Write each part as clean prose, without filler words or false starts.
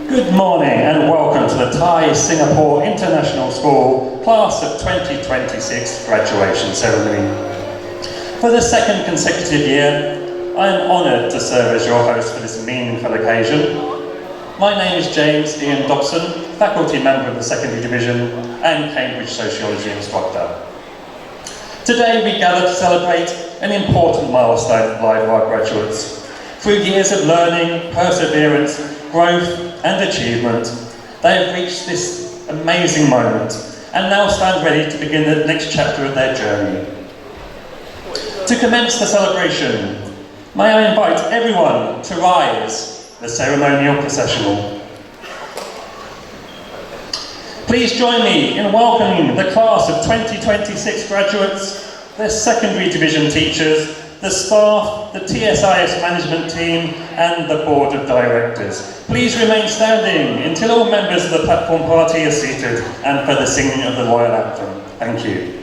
Good morning and welcome to the Thai Singapore International School Class of 2026 graduation ceremony. For the second consecutive year, I am honoured to serve as your host for this meaningful occasion. My name is James Ian Dobson, faculty member of the Secondary Division and Cambridge Sociology instructor. Today we gather to celebrate an important milestone in the life of our graduates. Through years of learning, perseverance, growth and achievement, they have reached this amazing moment and now stand ready to begin the next chapter of their journey. To commence the celebration, may I invite everyone to rise, the ceremonial processional. Please join me in welcoming the class of 2026 graduates, their secondary division teachers, the staff, the TSIS management team and the board of directors. Please remain standing until all members of the platform party are seated and for the singing of the Royal Anthem. Thank you.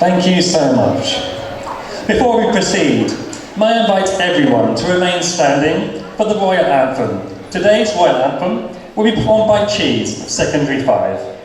Thank you so much. Before we proceed, may I invite everyone to remain standing for the Royal Anthem. Today's Royal Anthem will be performed by Cheese of Secondary 5.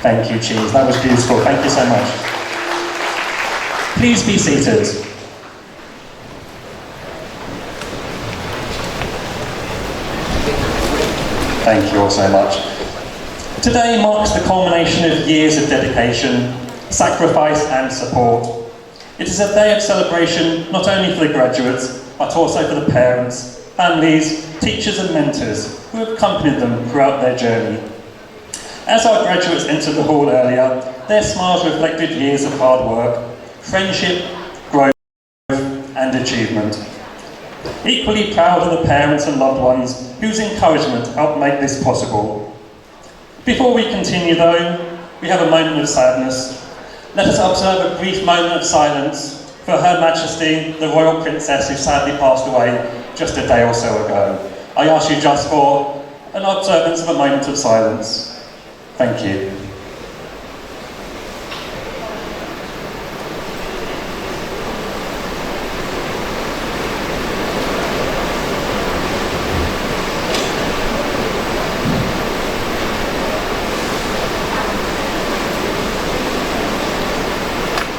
Thank you, Cheese. That was beautiful. Thank you so much. Please be seated. Thank you all so much. Today marks the culmination of years of dedication, sacrifice and support. It is a day of celebration not only for the graduates, but also for the parents, families, teachers and mentors who have accompanied them throughout their journey. As our graduates entered the hall earlier, their smiles reflected years of hard work, friendship, growth and achievement. Equally proud are the parents and loved ones whose encouragement helped make this possible. Before we continue though, we have a moment of sadness. Let us observe a brief moment of silence for Her Majesty, the Royal Princess who sadly passed away just a day or so ago. I ask you just for an observance of a moment of silence. Thank you.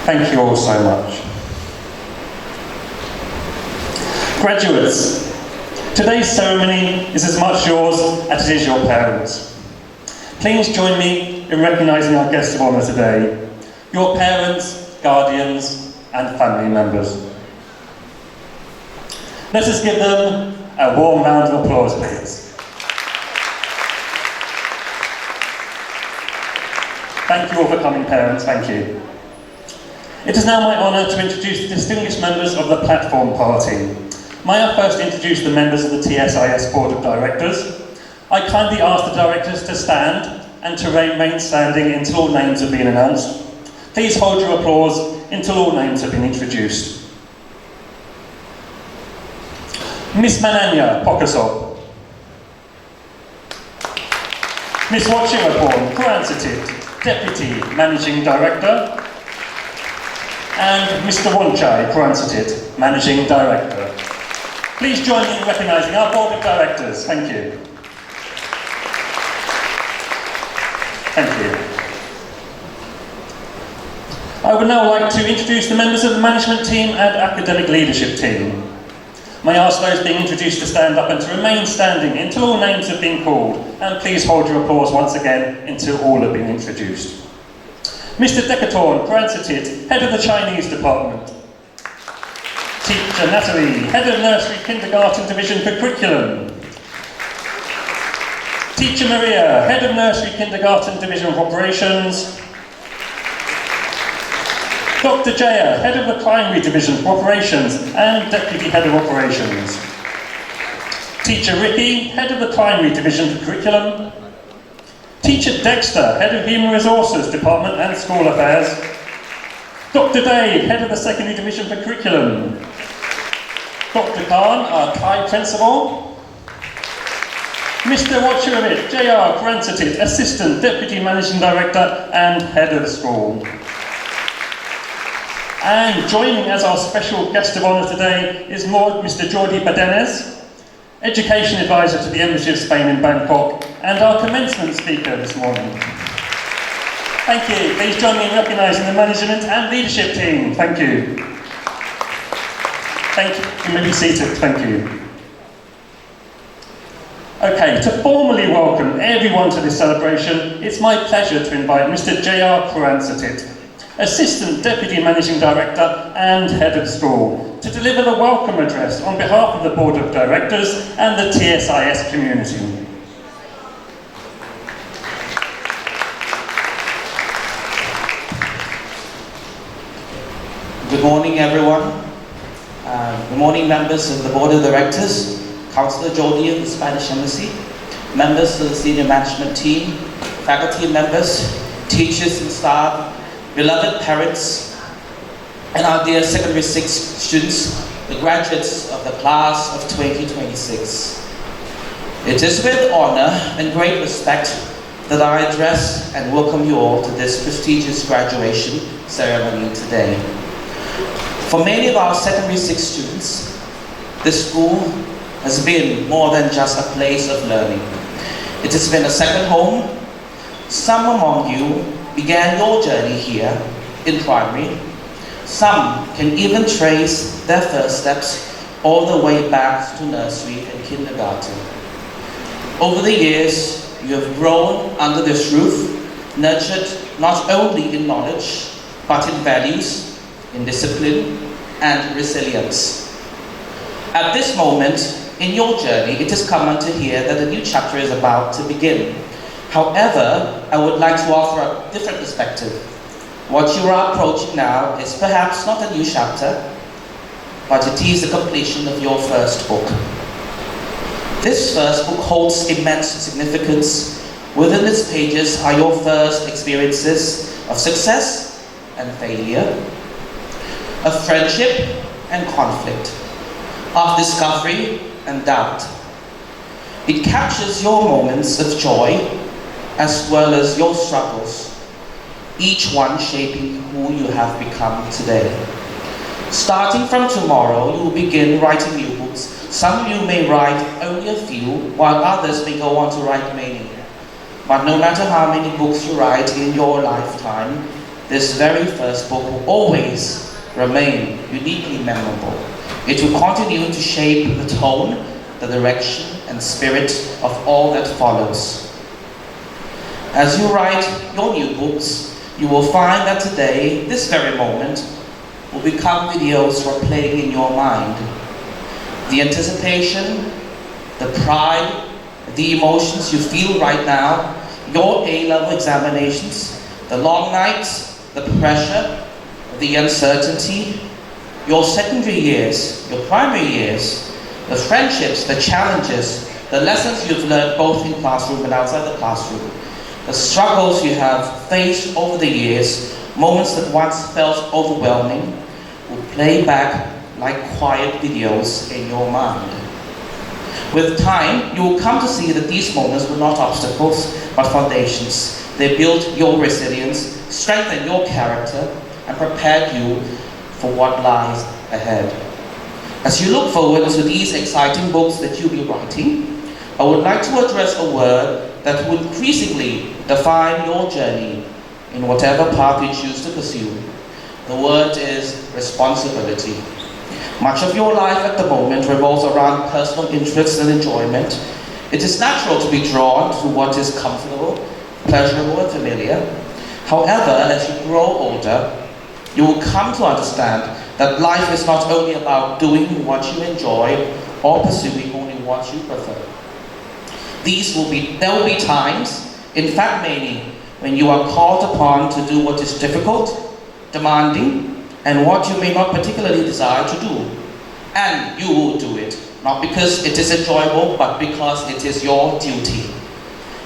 Thank you all so much. Graduates, today's ceremony is as much yours as it is your parents'. Please join me in recognising our guests of honour today, your parents, guardians and family members. Let us give them a warm round of applause, please. Thank you all for coming, parents, thank you. It is now my honour to introduce the distinguished members of the Platform Party. May I first introduce the members of the TSIS Board of Directors. I kindly ask the directors to stand and to remain standing until all names have been announced. Please hold your applause until all names have been introduced. Miss Mananya Pokasop. Miss Wachiraporn Kuransatit, Deputy Managing Director. And Mr. Wonchai Kuransatit, Managing Director. Please join me in recognising our Board of Directors. Thank you. Thank you. I would now like to introduce the members of the management team and academic leadership team. May I ask those being introduced to stand up and to remain standing until all names have been called, and please hold your applause once again until all have been introduced. Mr. Decatorn Gransitit, Head of the Chinese Department. Teacher Natalie, Head of Nursery Kindergarten Division for Curriculum. Teacher Maria, Head of Nursery Kindergarten Division of Operations. Dr. Jaya, Head of the Primary Division for Operations and Deputy Head of Operations. Teacher Ricky, Head of the Primary Division for Curriculum. Teacher Dexter, Head of Human Resources Department and School Affairs. Dr. Dave, Head of the Secondary Division for Curriculum. Dr. Khan, our Thai Principal. Mr. Watcherovich, J.R. Gransitit, Assistant Deputy Managing Director and Head of the School. And joining as our special guest of honour today is Mr. Jordi Badenes, Education Advisor to the Embassy of Spain in Bangkok, and our commencement speaker this morning. Thank you. Please join me in recognising the management and leadership team. Thank you. Thank you. You may be seated. Thank you. Okay, to formally welcome everyone to this celebration, it's my pleasure to invite Mr. J.R. Gransitit, Assistant Deputy Managing Director and Head of School, to deliver the welcome address on behalf of the Board of Directors and the TSIS community. Good morning, everyone. Good morning, members of the Board of Directors, Councillor Jordi of the Spanish Embassy, members of the senior management team, faculty members, teachers and staff, beloved parents, and our dear Secondary 6 students, the graduates of the class of 2026. It is with honor and great respect that I address and welcome you all to this prestigious graduation ceremony today. For many of our Secondary 6 students, this school has been more than just a place of learning. It has been a second home. Some among you began your journey here in primary. Some can even trace their first steps all the way back to nursery and kindergarten. Over the years, you have grown under this roof, nurtured not only in knowledge, but in values, in discipline, and resilience. At this moment in your journey, it is common to hear that a new chapter is about to begin. However, I would like to offer a different perspective. What you are approaching now is perhaps not a new chapter, but it is the completion of your first book. This first book holds immense significance. Within its pages are your first experiences of success and failure, of friendship and conflict, of discovery and doubt. It captures your moments of joy as well as your struggles, each one shaping who you have become today. Starting from tomorrow, you will begin writing new books. Some of you may write only a few, while others may go on to write many. But no matter how many books you write in your lifetime, this very first book will always remain uniquely memorable. It will continue to shape the tone, the direction, and spirit of all that follows. As you write your new books, you will find that today, this very moment, will become videos replaying in your mind. The anticipation, the pride, the emotions you feel right now, your A-level examinations, the long nights, the pressure, the uncertainty, your secondary years, your primary years, the friendships, the challenges, the lessons you've learned both in classroom and outside the classroom, the struggles you have faced over the years, moments that once felt overwhelming, will play back like quiet videos in your mind. With time, you will come to see that these moments were not obstacles, but foundations. They built your resilience, strengthened your character, and prepared you for what lies ahead. As you look forward to these exciting books that you'll be writing, I would like to address a word that will increasingly define your journey in whatever path you choose to pursue. The word is responsibility. Much of your life at the moment revolves around personal interests and enjoyment. It is natural to be drawn to what is comfortable, pleasurable, and familiar. However, as you grow older, you will come to understand that life is not only about doing what you enjoy or pursuing only what you prefer. There will be times, in fact many, when you are called upon to do what is difficult, demanding, and what you may not particularly desire to do. And you will do it, not because it is enjoyable, but because it is your duty.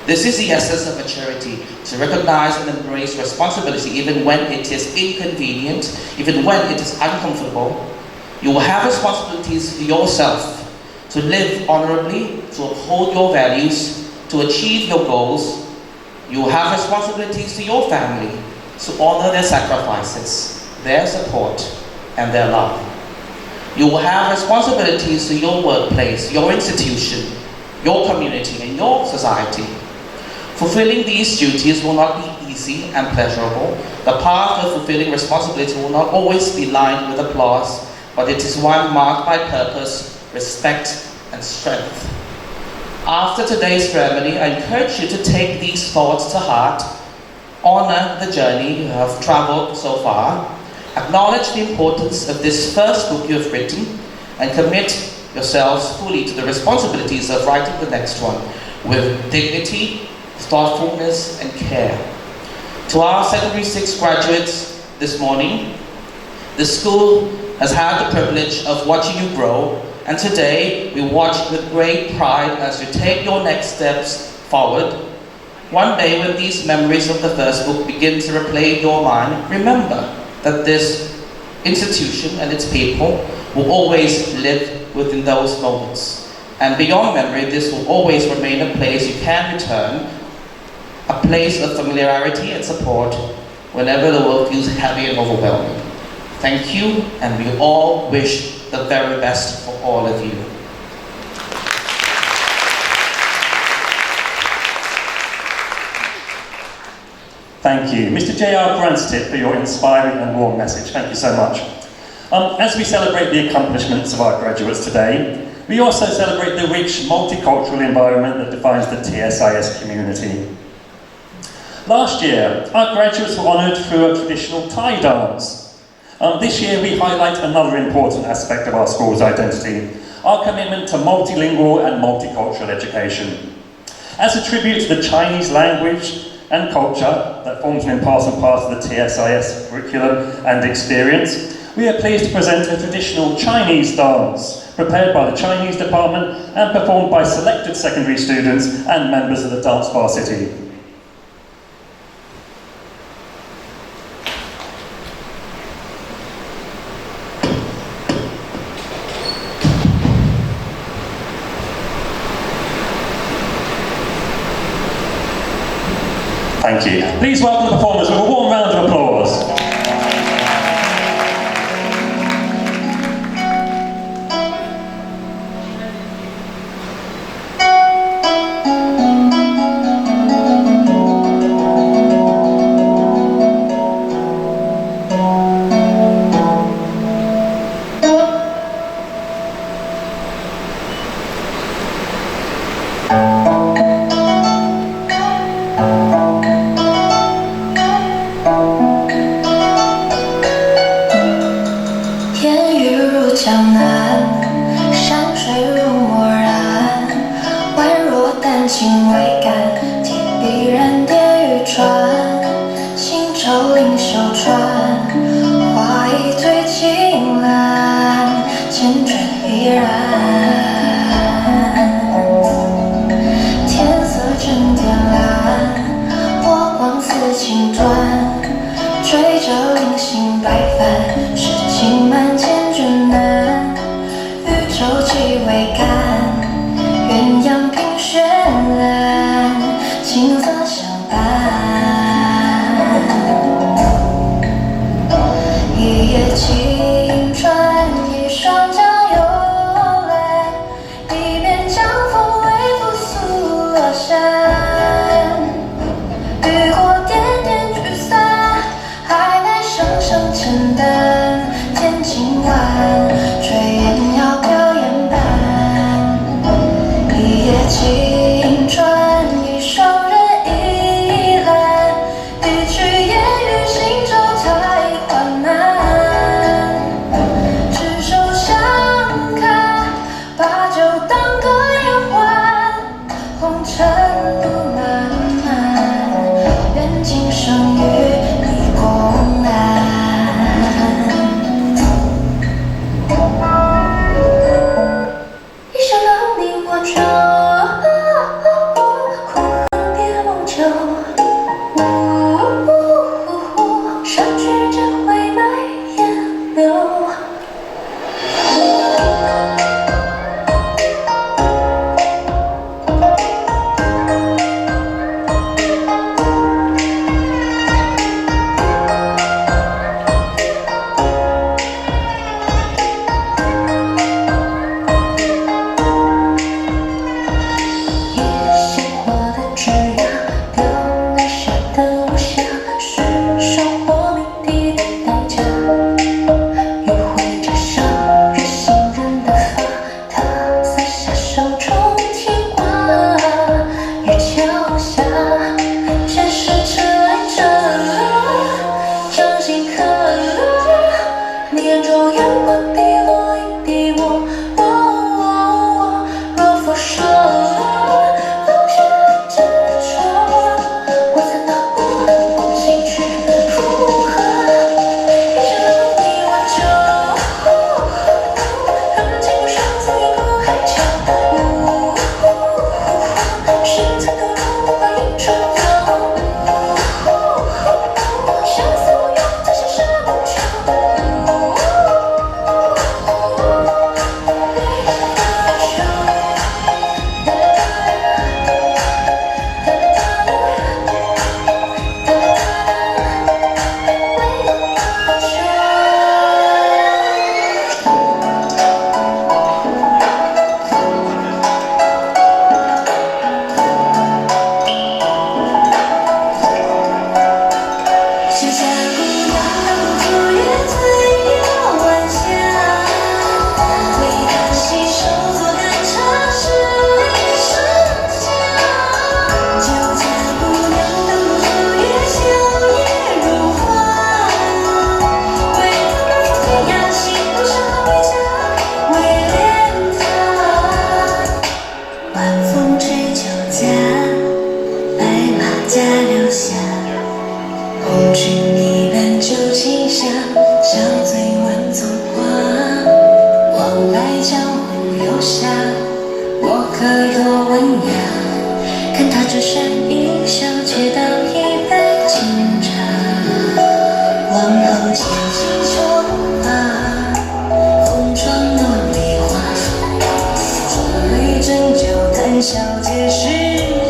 This is the essence of maturity, to recognize and embrace responsibility even when it is inconvenient, even when it is uncomfortable. You will have responsibilities for yourself, to live honorably, to uphold your values, to achieve your goals. You will have responsibilities to your family, to honor their sacrifices, their support, and their love. You will have responsibilities to your workplace, your institution, your community, and your society. Fulfilling these duties will not be easy and pleasurable. The path of fulfilling responsibility will not always be lined with applause, but it is one marked by purpose, respect, and strength. After today's ceremony, I encourage you to take these thoughts to heart, honor the journey you have traveled so far, acknowledge the importance of this first book you have written, and commit yourselves fully to the responsibilities of writing the next one with dignity, thoughtfulness, and care. To our Secondary 6 graduates this morning, the school has had the privilege of watching you grow, and today we watch with great pride as you take your next steps forward. One day when these memories of the first book begin to replay in your mind, remember that this institution and its people will always live within those moments. And beyond memory, this will always remain a place you can return, a place of familiarity and support whenever the world feels heavy and overwhelming. Thank you, and we all wish the very best for all of you. Thank you. Mr. J.R. Grandstead, for your inspiring and warm message. Thank you so much. As we celebrate the accomplishments of our graduates today, we also celebrate the rich multicultural environment that defines the TSIS community. Last year, our graduates were honoured through a traditional Thai dance. This year, we highlight another important aspect of our school's identity, our commitment to multilingual and multicultural education. As a tribute to the Chinese language and culture that forms an important part of the TSIS curriculum and experience, we are pleased to present a traditional Chinese dance prepared by the Chinese department and performed by selected secondary students and members of the Dance Varsity. Thank you. Please welcome the performers with a warm round of applause. 雅，看他这身影，小姐倒一杯清茶。往后轻轻说吧，风霜落梨花，作为针灸谈小姐是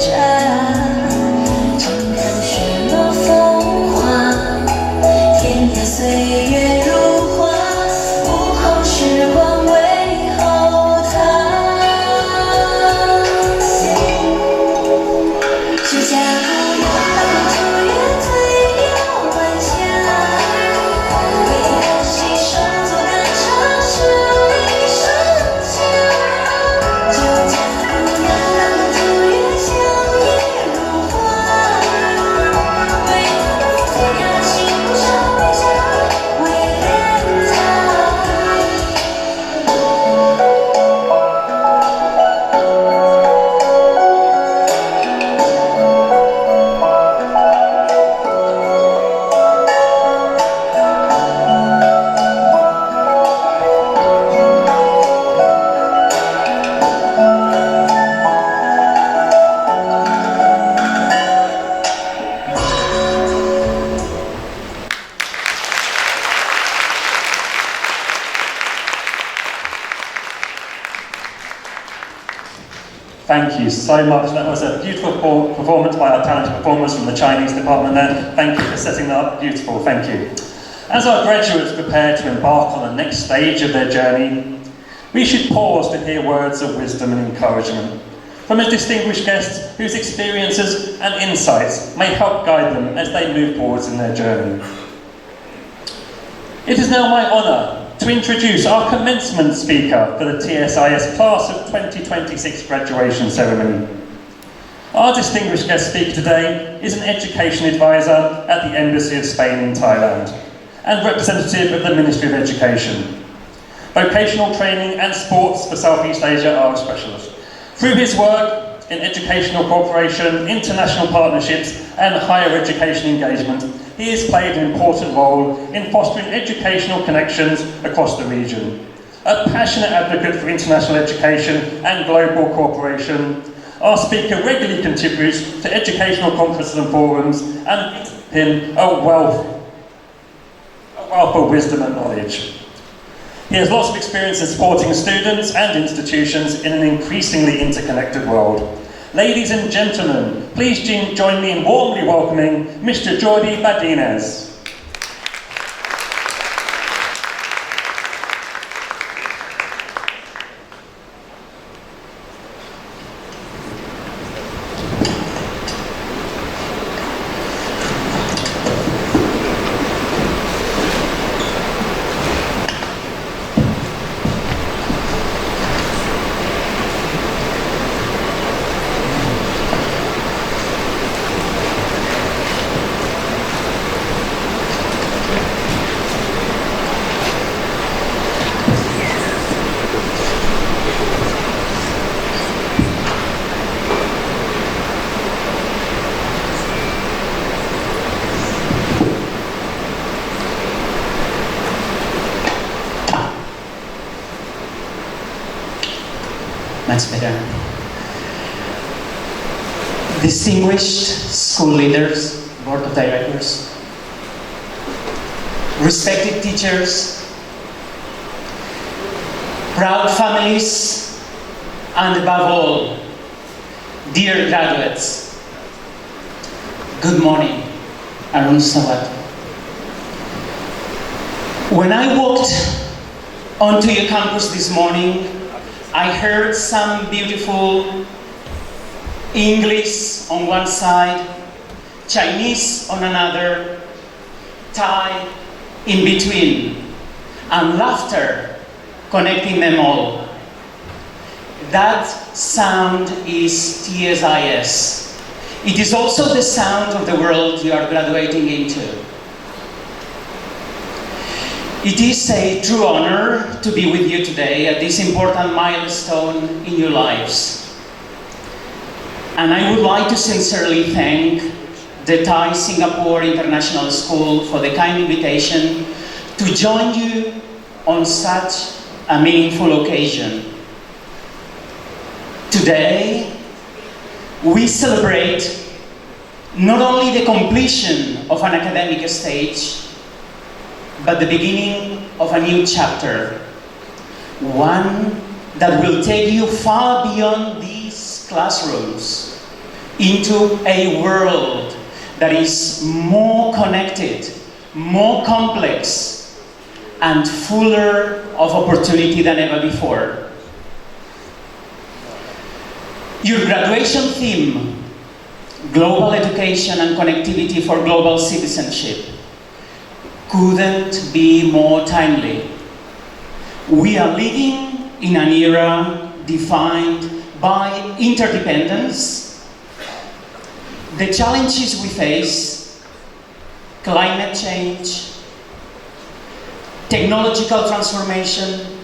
茶。轻看雪落风华，天涯岁月如花，午后时光为后他。是家姑娘突然醉了晚霞，为何洗手做干茶，是一声响。就家姑娘突然香叶如花，为何不雅欣赏微笑为莲Thank you so much. That was a beautiful performance by our talented performers from the Chinese department there. Thank you for setting that up. Beautiful, thank you. As our graduates prepare to embark on the next stage of their journey, we should pause to hear words of wisdom and encouragement from a distinguished guest whose experiences and insights may help guide them as they move forwards in their journey. It is now my honour to introduce our commencement speaker for the TSIS Class of 2026 graduation ceremony. Our distinguished guest speaker today is an education advisor at the Embassy of Spain in Thailand and representative of the Ministry of Education. Vocational training and sports for Southeast Asia are a specialist. Through his work in educational cooperation, international partnerships and higher education engagement, he has played an important role in fostering educational connections across the region. A passionate advocate for international education and global cooperation, our speaker regularly contributes to educational conferences and forums and brings with him a wealth of wisdom and knowledge. He has lots of experience in supporting students and institutions in an increasingly interconnected world. Ladies and gentlemen, please join me in warmly welcoming Mr. Jordi Badines. Much better. Distinguished school leaders, board of directors, respected teachers, proud families, and above all, dear graduates, good morning, Arun Sawat. When I walked onto your campus this morning, I heard some beautiful English on one side, Chinese on another, Thai in between, and laughter connecting them all. That sound is TSIS. It is also the sound of the world you are graduating into. It is a true honor to be with you today at this important milestone in your lives. And I would like to sincerely thank the Thai Singapore International School for the kind invitation to join you on such a meaningful occasion. Today, we celebrate not only the completion of an academic stage, but the beginning of a new chapter, one that will take you far beyond these classrooms into a world that is more connected, more complex, and fuller of opportunity than ever before. Your graduation theme, Global Education and Connectivity for Global Citizenship, couldn't be more timely. We are living in an era defined by interdependence, the challenges we face, climate change, technological transformation,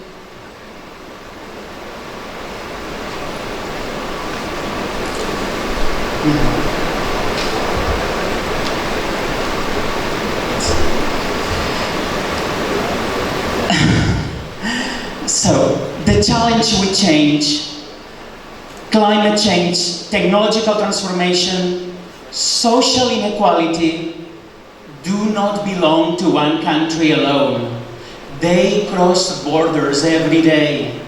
so the challenge with change, climate change, technological transformation, social inequality do not belong to one country alone. They cross borders every day.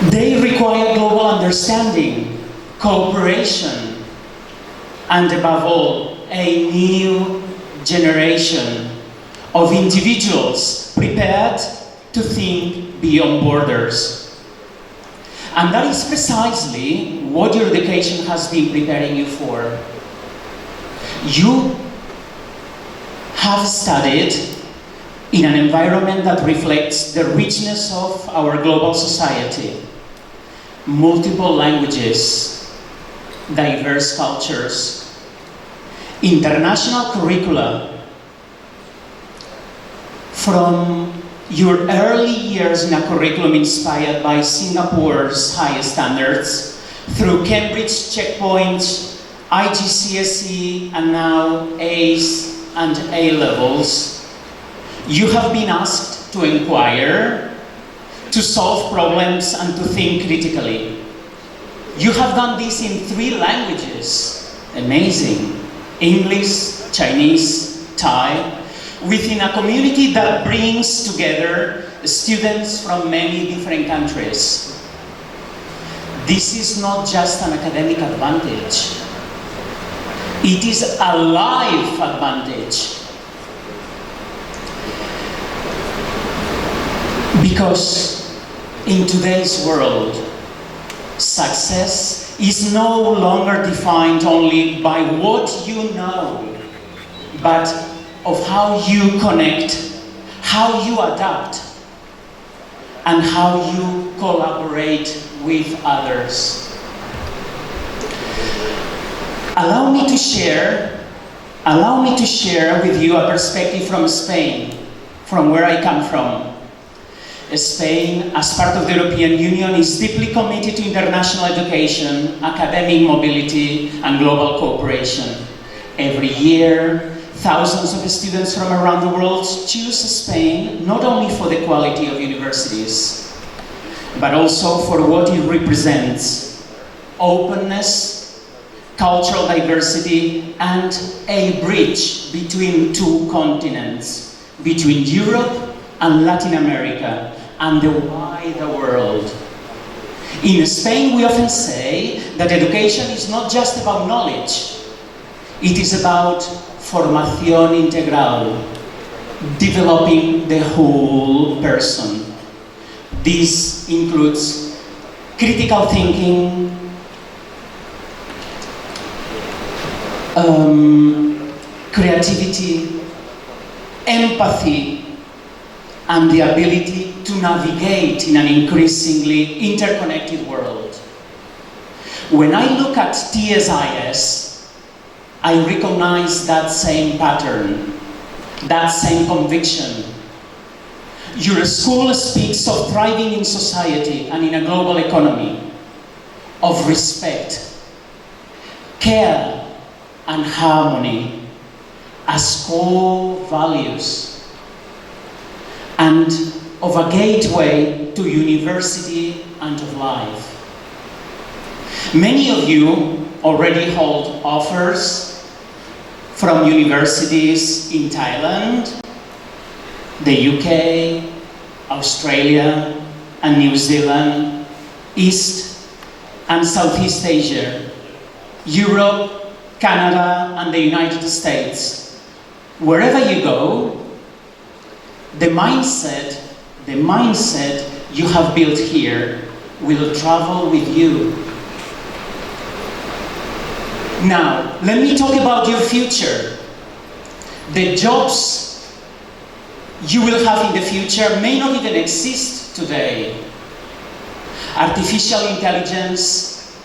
They require global understanding, cooperation, and above all, a new generation of individuals prepared to think beyond borders. And that is precisely what your education has been preparing you for. You have studied in an environment that reflects the richness of our global society. Multiple languages, diverse cultures, international curricula. From your early years in a curriculum inspired by Singapore's high standards, through Cambridge checkpoints, IGCSE, and now A's and A levels, you have been asked to inquire, to solve problems, and to think critically. You have done this in 3 languages. Amazing. English, Chinese, Thai, within a community that brings together students from many different countries. This is not just an academic advantage. It is a life advantage. Because in today's world, success is no longer defined only by what you know, but of how you connect, how you adapt, and how you collaborate with others. Allow me to share with you a perspective from Spain, from where I come from. Spain, as part of the European Union, is deeply committed to international education, academic mobility, and global cooperation. Every year, thousands of students from around the world choose Spain not only for the quality of universities, but also for what it represents: openness, cultural diversity, and a bridge between 2 continents, between Europe and Latin America, and the wider world. In Spain, we often say that education is not just about knowledge, it is about formación integral, developing the whole person. This includes critical thinking, creativity, empathy, and the ability to navigate in an increasingly interconnected world. When I look at TSIS, I recognize that same pattern, that same conviction. Your school speaks of thriving in society and in a global economy, of respect, care, and harmony as core values, and of a gateway to university and of life. Many of you already hold offers from universities in Thailand, the UK, Australia, and New Zealand, East and Southeast Asia, Europe, Canada, and the United States. Wherever you go, the mindset you have built here will travel with you. Now, let me talk about your future. The jobs you will have in the future may not even exist today. Artificial intelligence,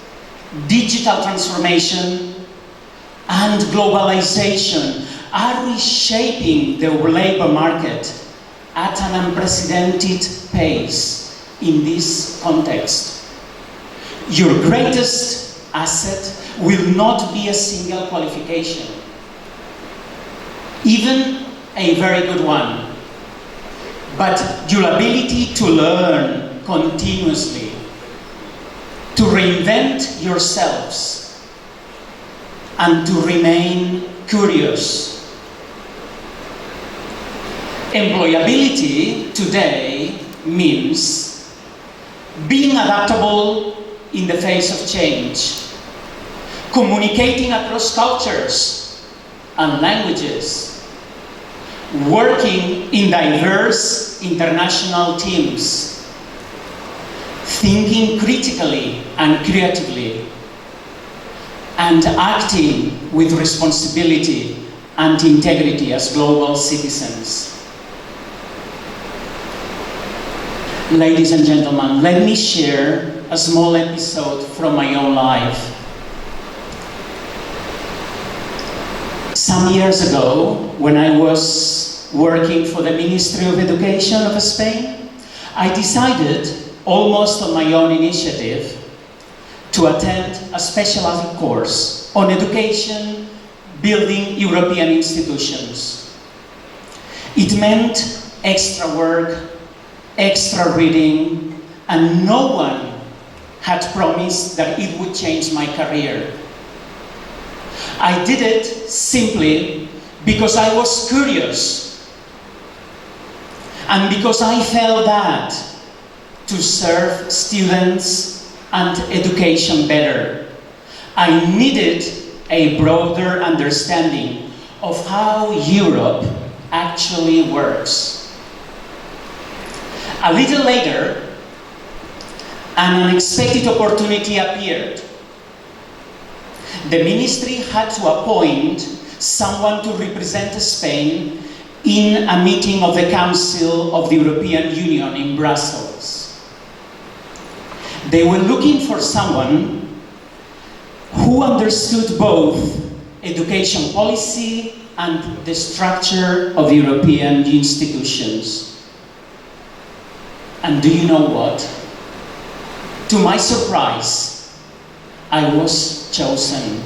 digital transformation, and globalization are reshaping the labor market at an unprecedented pace in this context. Your greatest asset will not be a single qualification, even a very good one, but your ability to learn continuously, to reinvent yourselves, and to remain curious. Employability today means being adaptable in the face of change, communicating across cultures and languages, working in diverse international teams, thinking critically and creatively, and acting with responsibility and integrity as global citizens. Ladies and gentlemen, let me share a small episode from my own life. Some years ago, when I was working for the Ministry of Education of Spain, I decided, almost on my own initiative, to attend a specialized course on education building European institutions. It meant extra work, extra reading, and no one had promised that it would change my career. I did it simply because I was curious and because I felt that to serve students and education better, I needed a broader understanding of how Europe actually works. A little later, an unexpected opportunity appeared. The ministry had to appoint someone to represent Spain in a meeting of the Council of the European Union in Brussels. They were looking for someone who understood both education policy and the structure of European institutions. And do you know what? To my surprise, I was chosen.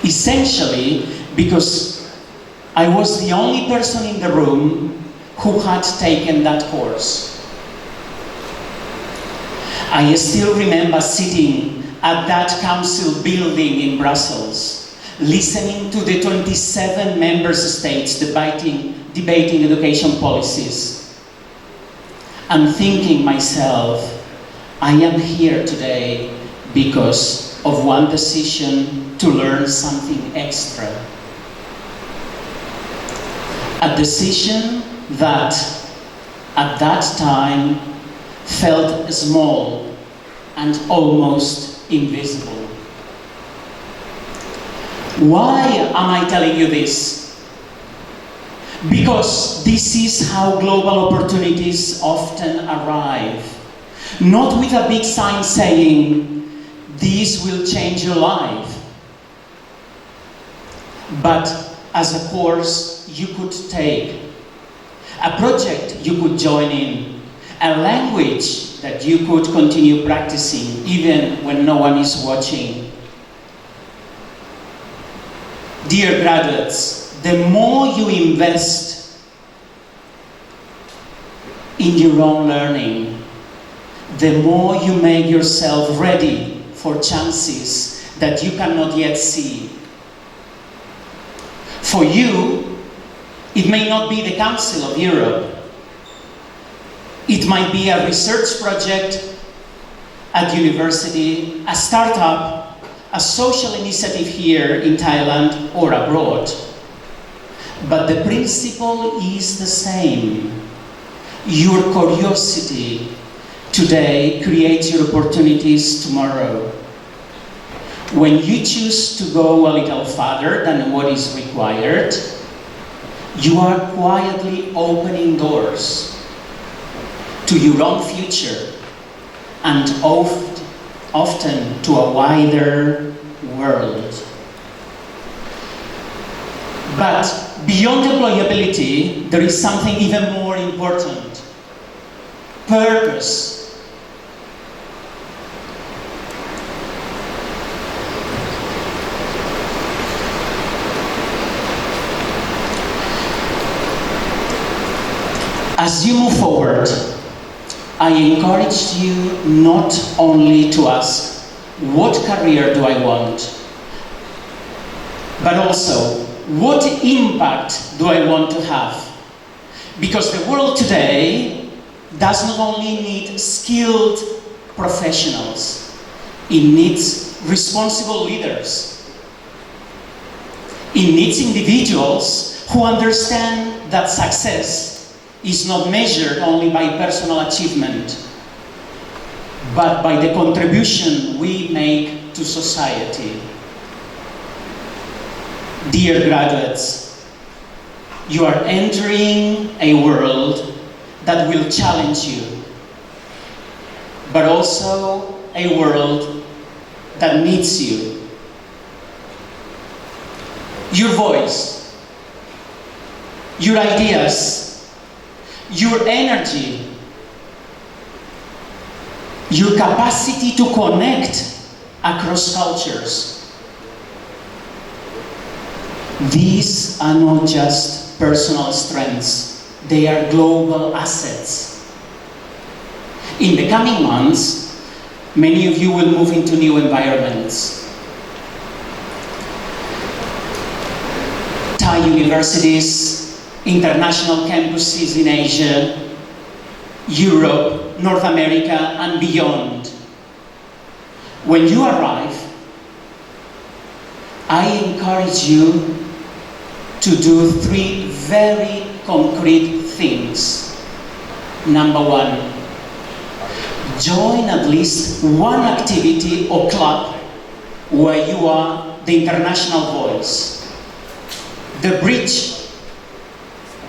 Essentially because I was the only person in the room who had taken that course. I still remember sitting at that council building in Brussels, listening to the 27 member states debating education policies, and thinking myself, I am here today because of one decision to learn something extra. A decision that, at that time, felt small and almost invisible. Why am I telling you this? Because this is how global opportunities often arrive. Not with a big sign saying, "This will change your life," but as a course you could take, a project you could join in, a language that you could continue practicing even when no one is watching. Dear graduates, the more you invest in your own learning, the more you make yourself ready for chances that you cannot yet see. For you, it may not be the Council of Europe. It might be a research project at university, a startup, a social initiative here in Thailand or abroad. But the principle is the same. Your curiosity today creates your opportunities tomorrow. When you choose to go a little farther than what is required, you are quietly opening doors to your own future and often to a wider world. But beyond employability, there is something even more important: purpose. As you move forward, I encourage you not only to ask, what career do I want? But also, what impact do I want to have? Because the world today does not only need skilled professionals, it needs responsible leaders. It needs individuals who understand that success is not measured only by personal achievement, but by the contribution we make to society. Dear graduates, you are entering a world that will challenge you, but also a world that needs you. Your voice, your ideas, your energy, your capacity to connect across cultures. These are not just personal strengths, they are global assets. In the coming months, many of you will move into new environments. Thai universities, international campuses in Asia, Europe, North America, and beyond. When you arrive, I encourage you to do 3 very concrete things. Number 1, join at least one activity or club where you are the international voice, the bridge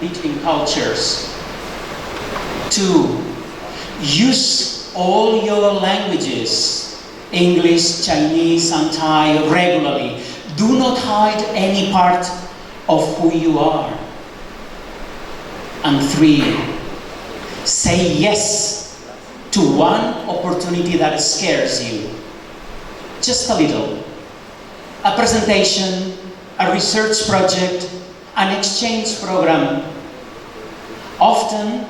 between cultures. 2, use all your languages, English, Chinese, and Thai regularly. Do not hide any part of who you are. And 3, say yes to one opportunity that scares you. Just a little. A presentation, a research project, an exchange program. Often,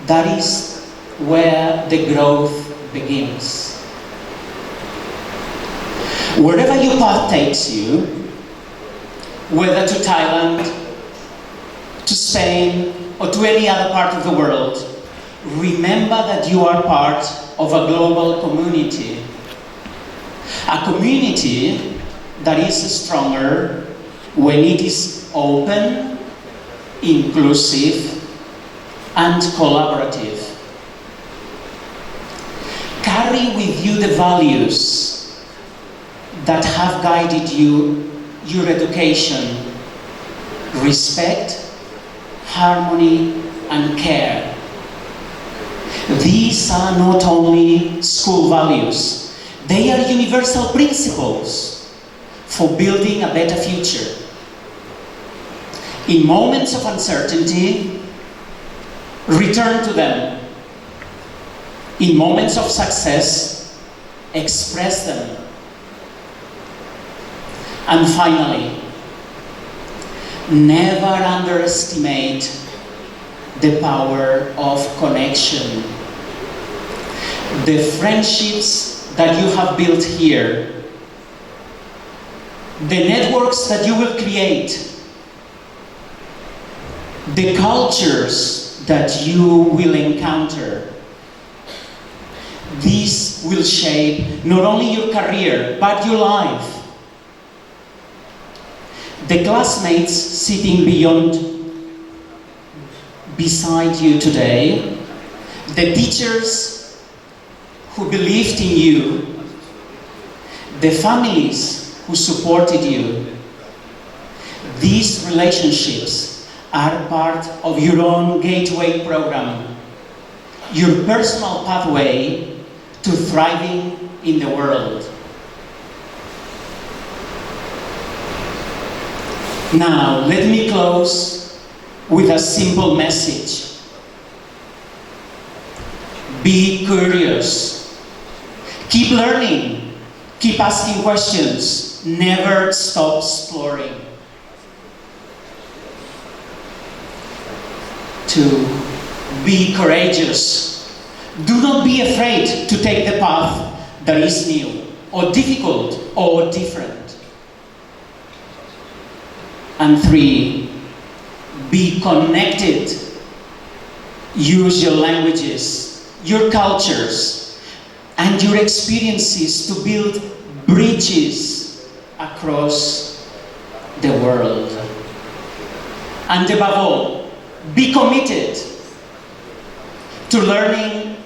that is where the growth begins. Wherever your path takes you, whether to Thailand, to Spain, or to any other part of the world, remember that you are part of a global community. A community that is stronger when it is open, inclusive, and collaborative. Carry with you the values that have guided you, your education: respect, harmony, and care. These are not only school values, they are universal principles for building a better future. In moments of uncertainty, return to them. In moments of success, express them. And finally, never underestimate the power of connection. The friendships that you have built here, the networks that you will create, the cultures that you will encounter, these will shape not only your career, but your life. The classmates sitting beside you today, the teachers who believed in you, the families who supported you, these relationships are part of your own Gateway program, your personal pathway to thriving in the world. Now, let me close with a simple message. Be curious. Keep learning. Keep asking questions. Never stop exploring. 2. Be courageous. Do not be afraid to take the path that is new, or difficult, or different. And 3, be connected. Use your languages, your cultures, and your experiences to build bridges across the world. And above all, be committed to learning,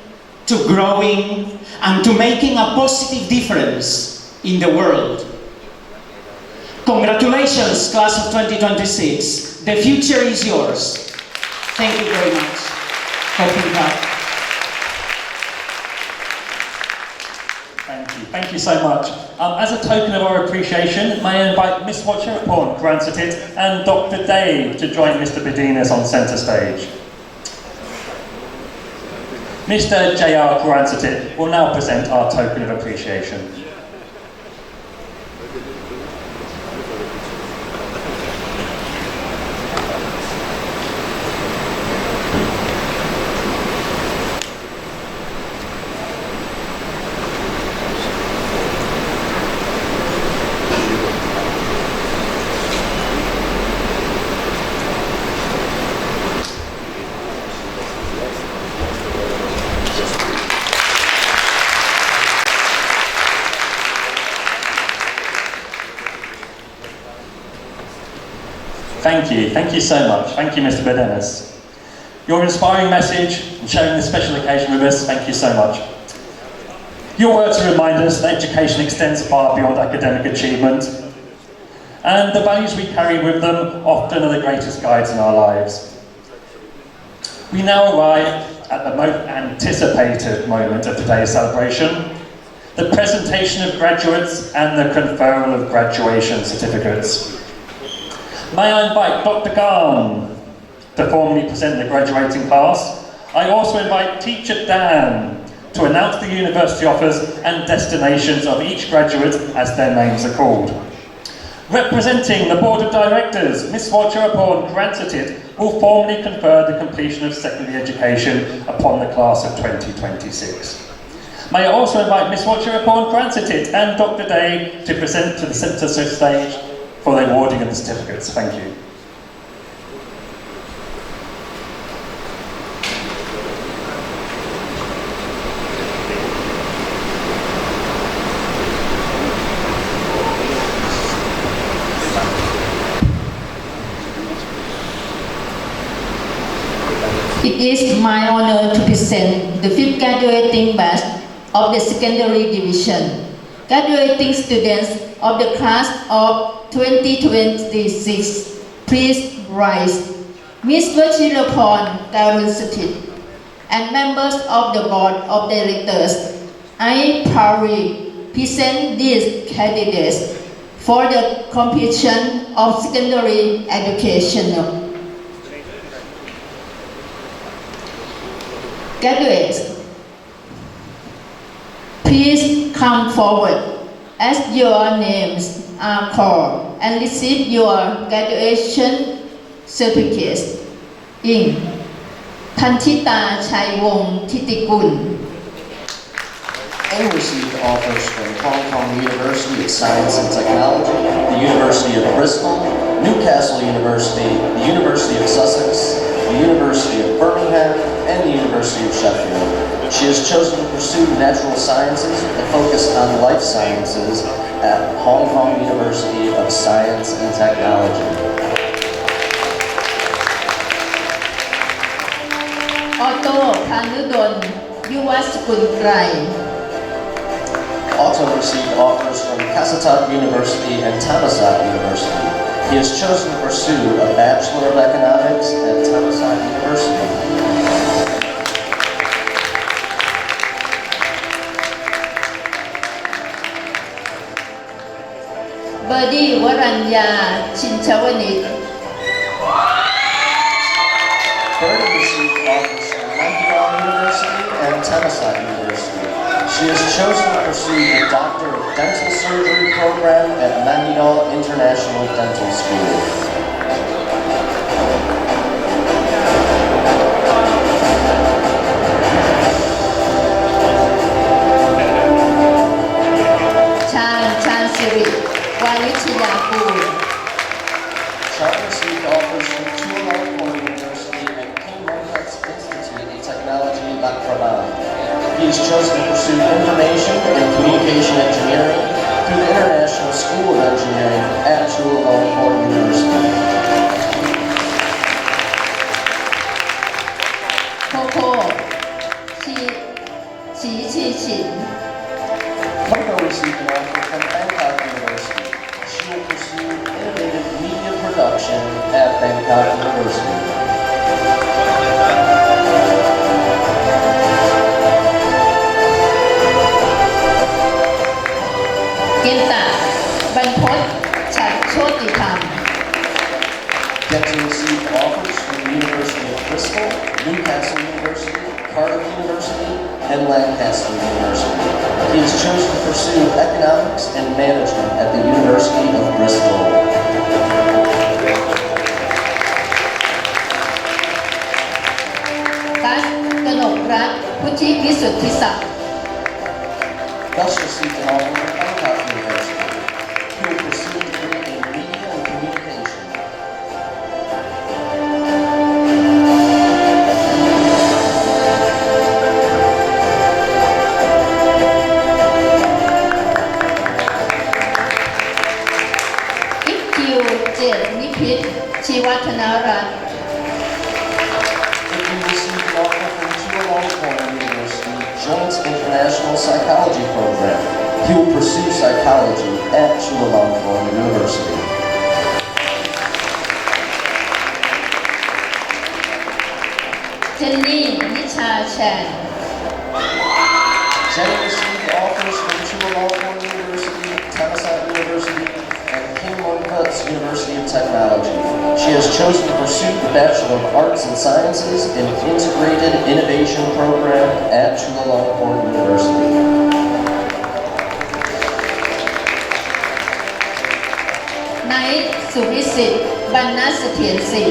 to growing, and to making a positive difference in the world. Congratulations, class of 2026. The future is yours. Thank you very much. Hope you back. Thank you. Thank you so much. As a token of our appreciation, may I invite Miss Watcheraporn Grantsatit and Dr. Dave to join Mr. Bedinas on centre stage. Mr. J.R. Grantsatit will now present our token of appreciation. Thank you so much. Thank you, Mr. Bedinas. Your inspiring message and sharing this special occasion with us, thank you so much. Your words remind us that education extends far beyond academic achievement, and the values we carry with them often are the greatest guides in our lives. We now arrive at the most anticipated moment of today's celebration, the presentation of graduates and the conferral of graduation certificates. May I invite Dr. Garn to formally present the graduating class. I also invite Teacher Dan to announce the university offers and destinations of each graduate as their names are called. Representing the Board of Directors, Miss Watcheraporn Grantsatit will formally confer the completion of secondary education upon the class of 2026. May I also invite Miss Watcheraporn Grantsatit and Dr. Day to present to the centre stage for the awarding of the certificates. Thank you. It is my honor to present the 5th graduating batch of the secondary division. Graduating students of the class of 2026, please rise. Ms. Watcheraporn Grantsatit and members of the Board of Directors, I proudly present these candidates for the completion of secondary education. Graduates, please come forward as your names are called and receive your graduation certificates. In Thantita Chaywong Thitikul, and received offers from Hong Kong University of Science and Technology, the University of Bristol, Newcastle University, the University of Sussex, the University of Birmingham, and the University of Sheffield. She has chosen to pursue natural sciences with a focus on life sciences at Hong Kong University of Science and Technology. Otto Phanudon Yuwasukul Krai. Otto received offers from Kasatap University and Thammasat University. He has chosen to pursue a Bachelor of Economics at Thammasat University. Birdie Waranya Chinchawanit. Birdie received offers from Nandiyal University and Thammasat University. She has chosen to pursue the Doctor of Dental Surgery program at Nandiyal International Dental School. Chansiri Walitiyapur. Chan received offers from Chulalongkorn University and King Mongkut's Institute of Technology, Lakrabang. He has chosen to pursue information and communication engineering through the International School of Engineering at Chulalongkorn University. Coco Chi. Coco received an offer from Bangkok University. She will pursue innovative media production at Bangkok University. Genta Banpot Chachotitam. Genta received offers from the University of Bristol, Newcastle University, Cardiff University, and Lancaster University. He has chosen to pursue economics and management at the University of Bristol. Gus Kanokrat Puchi Visuthisak. Gus received an offer from Bangkok University. He will pursue a degree in media and communication. Ikyu Jet Nipit Chiwatanarat. If you received an offer from Chulalongkorn University Joint International Psychology Program, he will pursue psychology at Chulalongkorn University. Jenny Nisha Chan. Jenny received offers from Chulalongkorn University, Thammasat University, and King Mongkut's University of Technology. She has chosen to pursue the Bachelor of Arts and Sciences in Integrated Innovation Program at Chulalongkorn University. Night Suvisit Banasathiansi.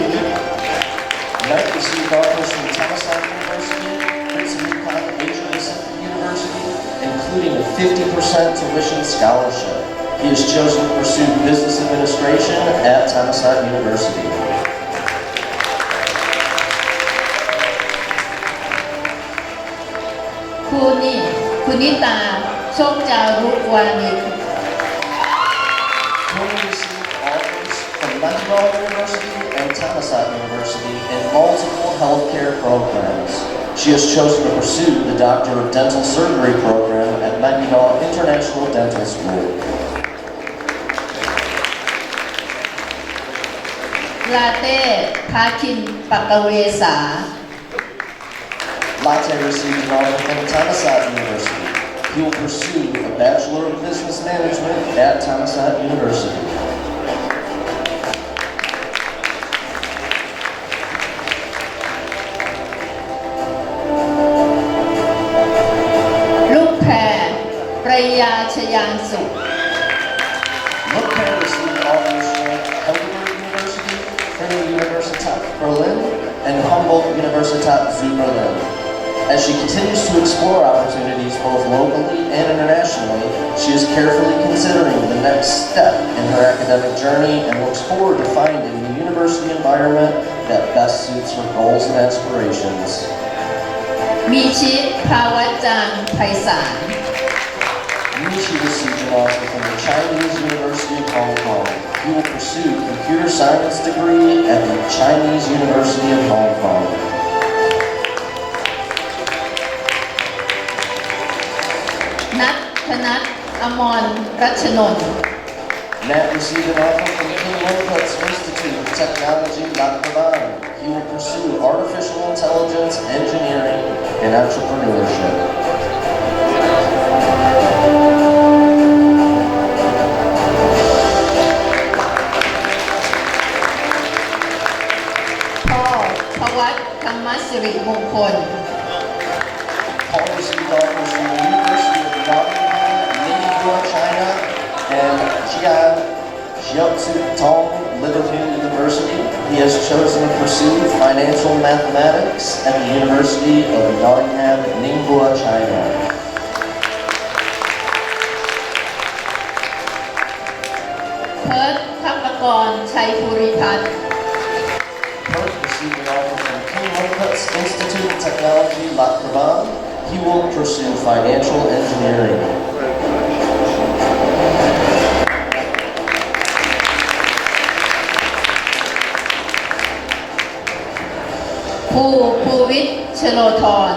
Knight received offers from Thammasat University, Prince Rupert Asia Pacific University, including a 50% tuition scholarship. He has chosen to pursue business administration at Thammasat University. Kunita Chokjarukwanit. Tony received offers from Nandiyal University and Thammasat University in multiple healthcare programs. She has chosen to pursue the Doctor of Dental Surgery program at Nandiyal International Dental School. Latte Pakin Pakawesa. Latte received an offer from Thammasat University. He will pursue a Bachelor of Business Management at Thammasat University. Lukpe Praya Chayansu. Lukper received offers from Heidelberg University, Freie Universität Berlin, and Humboldt Universität zu Berlin. As she continues to explore opportunities both locally and internationally, she is carefully considering the next step in her academic journey and looks forward to finding the university environment that best suits her goals and aspirations. มีชิภาวัจางค์ไพศาล Michi received an offer from the Chinese University of Hong Kong. He will pursue a computer science degree at the Chinese University of Hong Kong. นัทธนัทอมรรัชนนท์ Nat received an offer from King Longput's Institute of Technology, Lac Pravin. He will pursue artificial intelligence, engineering, and entrepreneurship. Paul พวัตธรรมสิริมงคล Paul received offers from the University of Nottingham, Ningbo, China, and Jiangsu Tong Liverpool University. He has chosen to pursue financial mathematics at the University of Nottingham, Ningbo, China. Perth ทัพกรชัยภูริพัฒน์ Perth received an offer from King Longput's Institute of Technology, Lac Pravin. He will pursue financial engineering.ภูวิทย์ชโลธร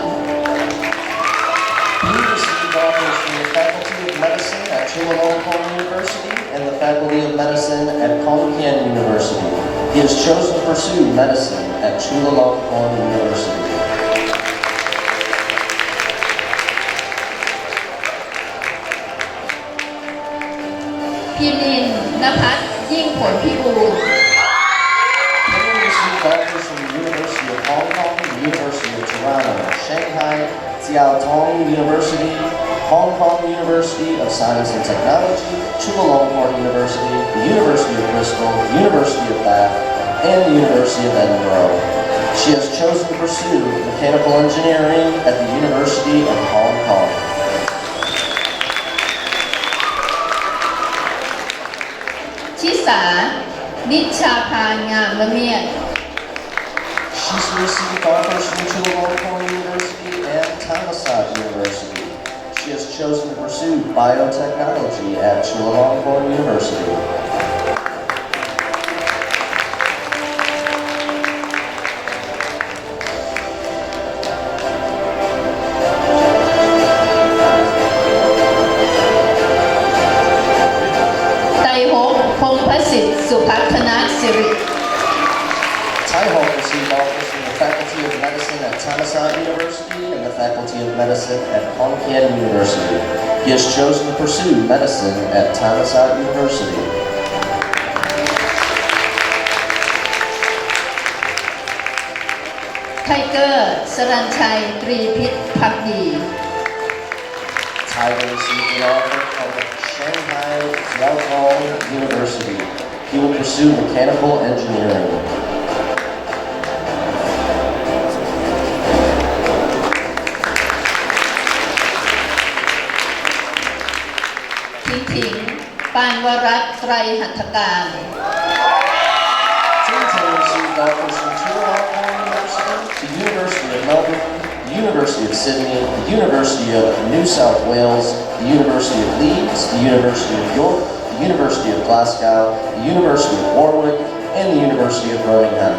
He received offers from the Faculty of Medicine at Chulalongkorn University and the Faculty of Medicine at Khon-Kaen University. He has chosen to pursue medicine at Chulalongkorn University. พินินนภัสยิ่งผลพิบูล He received offers from the University of Hong Kong, the University of Toronto, Shanghai, Jiaotong University, Hong Kong University of Science and Technology, Chulalongkorn University, the University of Bristol, the University of Bath, and the University of Edinburgh. She has chosen to pursue mechanical engineering at the University of Hong Kong. ชิสา นิชาพางามละเมียด She's received offers from Chulalongkorn University and Thammasat University. She has chosen to pursue biotechnology at Chulalongkorn University. ไตรภพพงษ์พสิทธิ์สุพัฒนสิริ Tai Ho received offers from the Faculty of Medicine at Thammasat University and the Faculty of Medicine at Khon-Kaen University. He has chosen to pursue medicine at Thammasat University. ไทเกอร์ สรัญชัย ตรีพิษภักดี Tiger received an offer from Shanghai Jiaotong University. He will pursue mechanical engineering. ถิงปานวรัตน์ไตรหัตถการ Tintin received offers from Chulalongkorn University, the University of Melbourne, the University of Sydney, the University of New South Wales, the University of Leeds, the University of York, the University of Glasgow, the University of Warwick, and the University of Birmingham.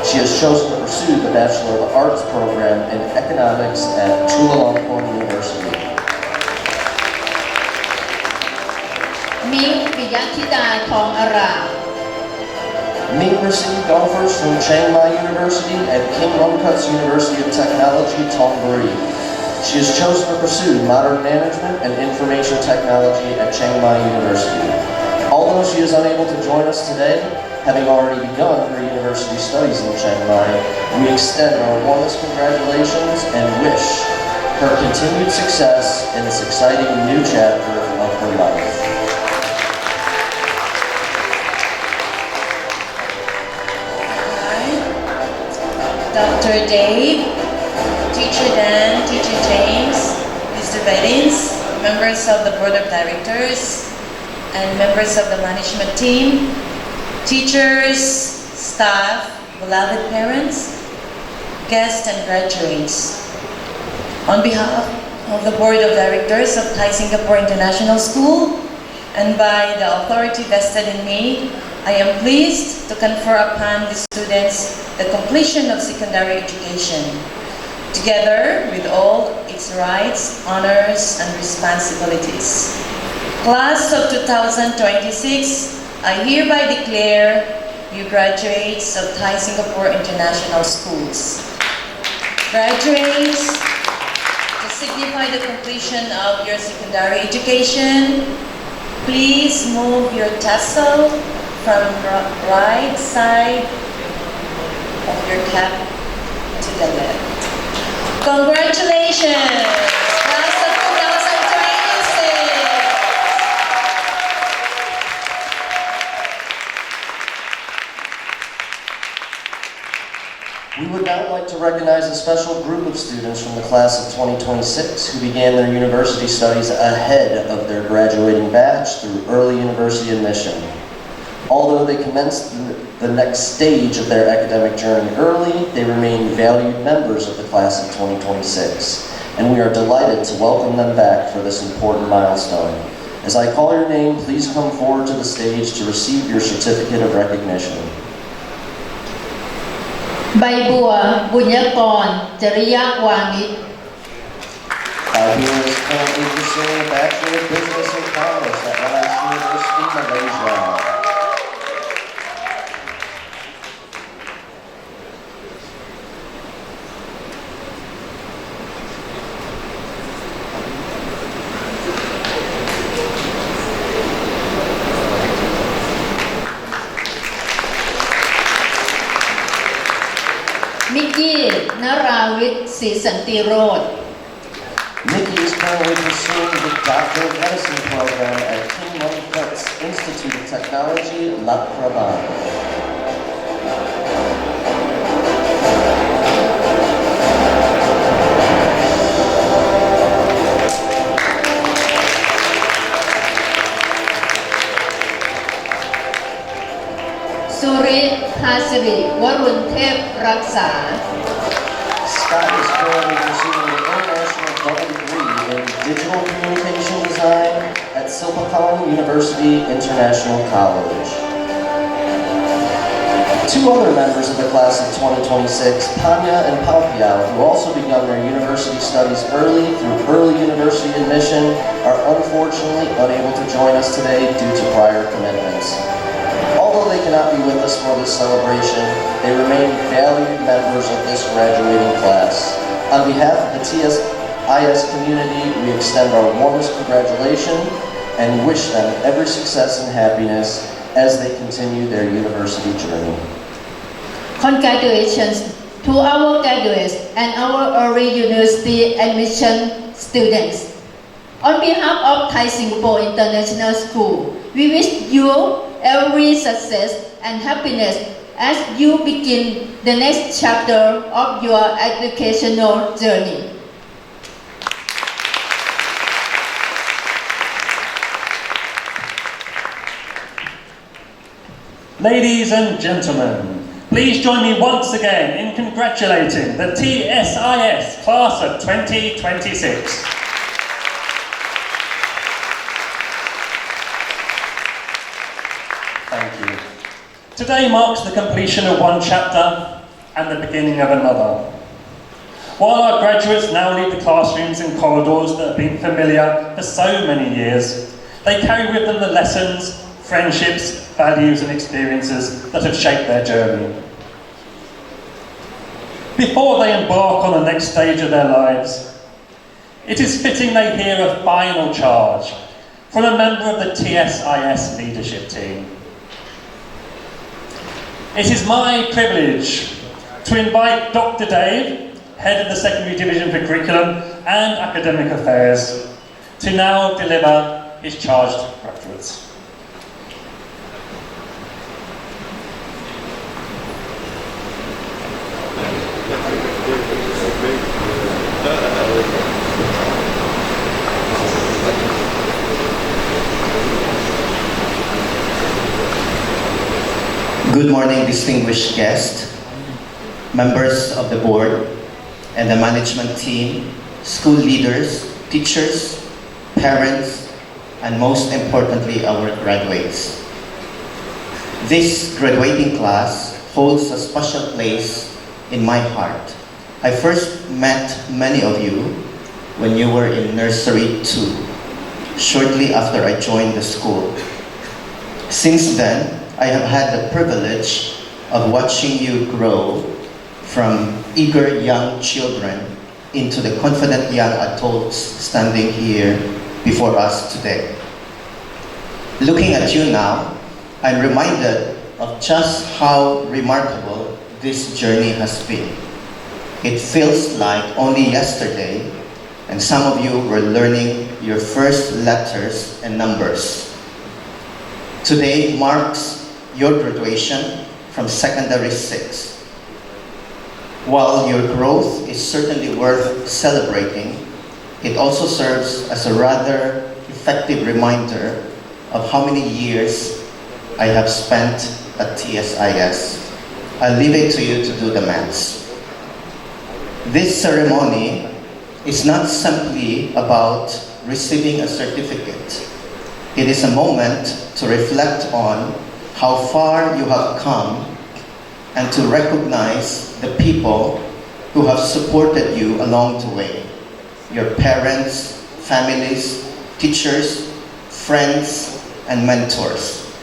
She has chosen to pursue the Bachelor of Arts program in Economics at Chulalongkorn University. มิ้งปิยธิดาทองอาราม Ming received offers from Chiang Mai University and King Longput's University of Technology, Thonburi. She has chosen to pursue modern management and information technology at Chiang Mai University. Although she is unable to join us today, having already begun her university studies in Chiang Mai, we extend our warmest congratulations and wish her continued success in this exciting new chapter of her life. Dr. Dave, Teacher Dan, Teacher James, Mr. Bedins, members of the Board of Directors, and members of the management team, teachers, staff, beloved parents, guests, and graduates. On behalf of the Board of Directors of Thai Singapore International School, and by the authority vested in me, I am pleased to confer upon the students the completion of secondary education, together with all its rights, honors, and responsibilities. Class of 2026, I hereby declare you graduates of Thai Singapore International Schools. Graduates, to signify the completion of your secondary education, please move your tassel from right side of your cap to the left. Congratulations! Class of 2026! We would now like to recognize a special group of students from the class of 2026 who began their university studies ahead of their graduating batch through early university admission. Although they commenced the next stage of their academic journey early, they remain valued members of the class of 2026, and we are delighted to welcome them back for this important milestone. As I call your name, please come forward to the stage to receive your certificate of recognition. ใบบัวบุญยกรจริยวานิช He is currently pursuing a Bachelor of Business and Commerce at Monash University, Malaysia. Mickey นราวิทย์ศรีสันติโรจน์ Nikki is currently pursuing the Doctor of Medicine program at King Mongkut's Institute of Technology, Lat Krabang. Suri Hasiri วรุณเทพรักษา Scott is currently pursuing an international double degree in Digital Communication Design at Silpakolon University International College. Two other members of the class of 2026, Panya and Pao Piao, who also begun their university studies early through early university admission, are unfortunately unable to join us today due to prior commitments. Although they cannot be with us for this celebration, they remain valued members of this graduating class. On behalf of the TSIS community, we extend our warmest congratulations and wish them every success and happiness as they continue their university journey. Congratulations to our graduates and our early university admission students. On behalf of Thai Singapore International School, we wish you every success and happiness as you begin the next chapter of your educational journey. Ladies and gentlemen, please join me once again in congratulating the TSIS class of 2026. Thank you. Today marks the completion of one chapter and the beginning of another. While our graduates now leave the classrooms and corridors that have been familiar for so many years, they carry with them the lessons, friendships, values and experiences that have shaped their journey. Before they embark on the next stage of their lives, it is fitting they hear a final charge from a member of the TSIS leadership team. It is my privilege to invite Dr. Dave, Head of the Secondary Division for Curriculum and Academic Affairs, to now deliver his charge to graduates. Good morning, distinguished guests, members of the board and the management team, school leaders, teachers, parents, and most importantly, our graduates. This graduating class holds a special place in my heart. I first met many of you when you were in nursery 2, shortly after I joined the school. Since then, I have had the privilege of watching you grow from eager young children into the confident young adults standing here before us today. Looking at you now, I'm reminded of just how remarkable this journey has been. It feels like only yesterday, and some of you were learning your first letters and numbers. Today marks your graduation from Secondary 6. While your growth is certainly worth celebrating, it also serves as a rather effective reminder of how many years I have spent at TSIS. I'll leave it to you to do the maths. This ceremony is not simply about receiving a certificate. It is a moment to reflect on how far you have come and to recognize the people who have supported you along the way. Your parents, families, teachers, friends, and mentors.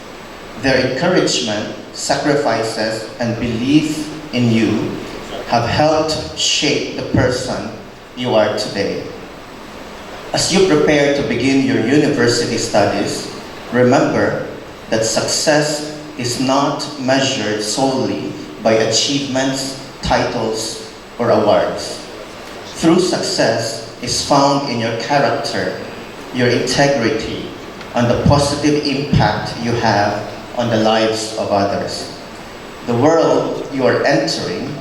Their encouragement, sacrifices, and belief in you have helped shape the person you are today. As you prepare to begin your university studies, remember that success is not measured solely by achievements, titles, or awards. True success is found in your character, your integrity, and the positive impact you have on the lives of others. The world you are entering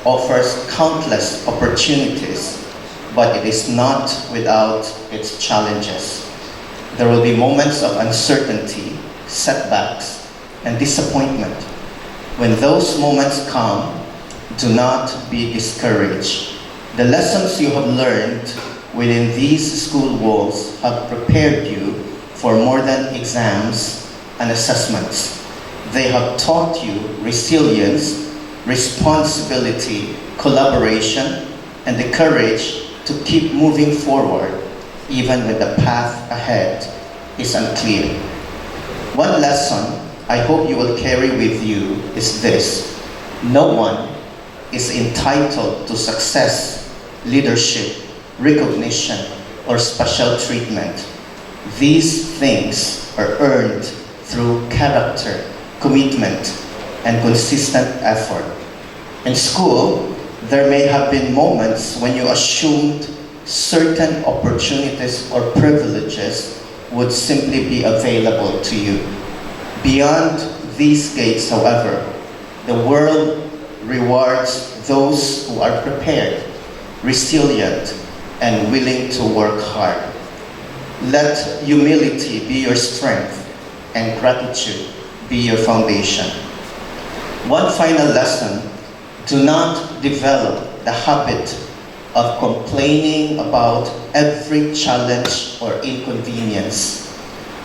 offers countless opportunities, but it is not without its challenges. There will be moments of uncertainty, setbacks, and disappointment. When those moments come, do not be discouraged. The lessons you have learned within these school walls have prepared you for more than exams and assessments. They have taught you resilience, responsibility, collaboration, and the courage to keep moving forward even when the path ahead is unclear. One lesson I hope you will carry with you is this: no one is entitled to success, leadership, recognition, or special treatment. These things are earned through character, commitment, and consistent effort. In school, there may have been moments when you assumed certain opportunities or privileges would simply be available to you. Beyond these gates, however, the world rewards those who are prepared, resilient, and willing to work hard. Let humility be your strength and gratitude be your foundation. One final lesson: do not develop the habit of complaining about every challenge or inconvenience.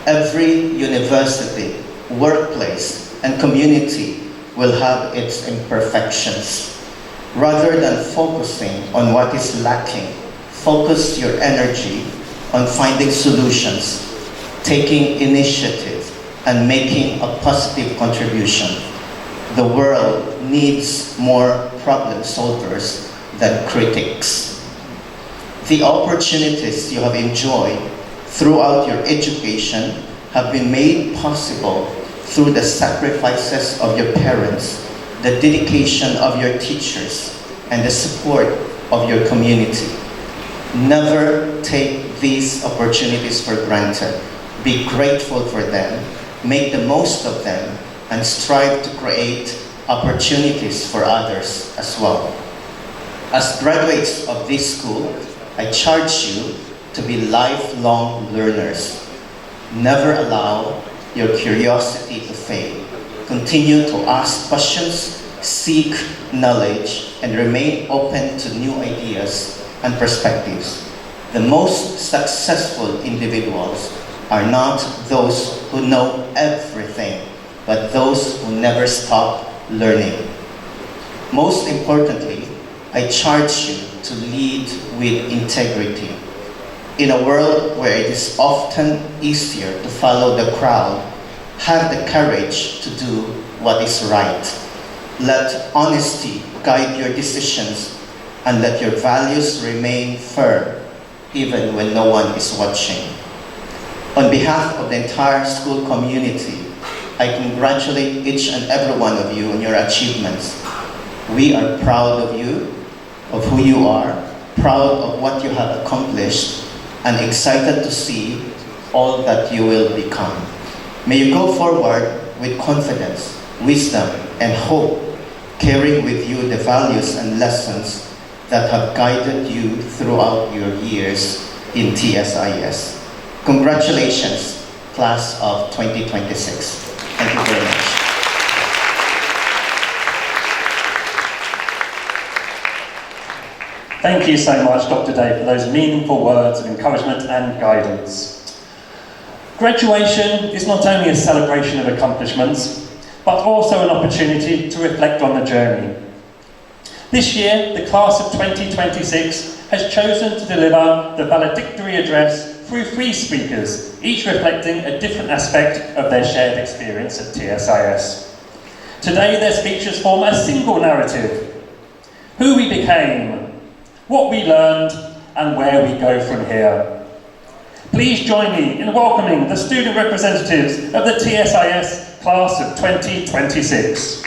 Every university, workplace, and community will have its imperfections. Rather than focusing on what is lacking, focus your energy on finding solutions, taking initiative, and making a positive contribution. The world needs more problem solvers than critics. The opportunities you have enjoyed throughout your education have been made possible through the sacrifices of your parents, the dedication of your teachers, and the support of your community. Never take these opportunities for granted. Be grateful for them, make the most of them, and strive to create opportunities for others as well. As graduates of this school, I charge you to be lifelong learners. Never allow your curiosity to fade. continue to ask questions, seek knowledge, and remain open to new ideas and perspectives. The most successful individuals are not those who know everything, but those who never stop learning. Most importantly, I charge you to lead with integrity. In a world where it is often easier to follow the crowd, have the courage to do what is right. Let honesty guide your decisions and let your values remain firm even when no one is watching. On behalf of the entire school community, I congratulate each and every one of you on your achievements. We are proud of you, of who you are, proud of what you have accomplished, and excited to see all that you will become. May you go forward with confidence, wisdom, and hope, carrying with you the values and lessons that have guided you throughout your years in TSIS. Congratulations, class of 2026. Thank you very much. Thank you so much, Dr. Day, for those meaningful words of encouragement and guidance. Graduation is not only a celebration of accomplishments, but also an opportunity to reflect on the journey. This year, the class of 2026 has chosen to deliver the valedictory address through 3 speakers, each reflecting a different aspect of their shared experience at TSIS. Today, their speeches form a single narrative: who we became, what we learned, and where we go from here. Please join me in welcoming the student representatives of the TSIS class of 2026.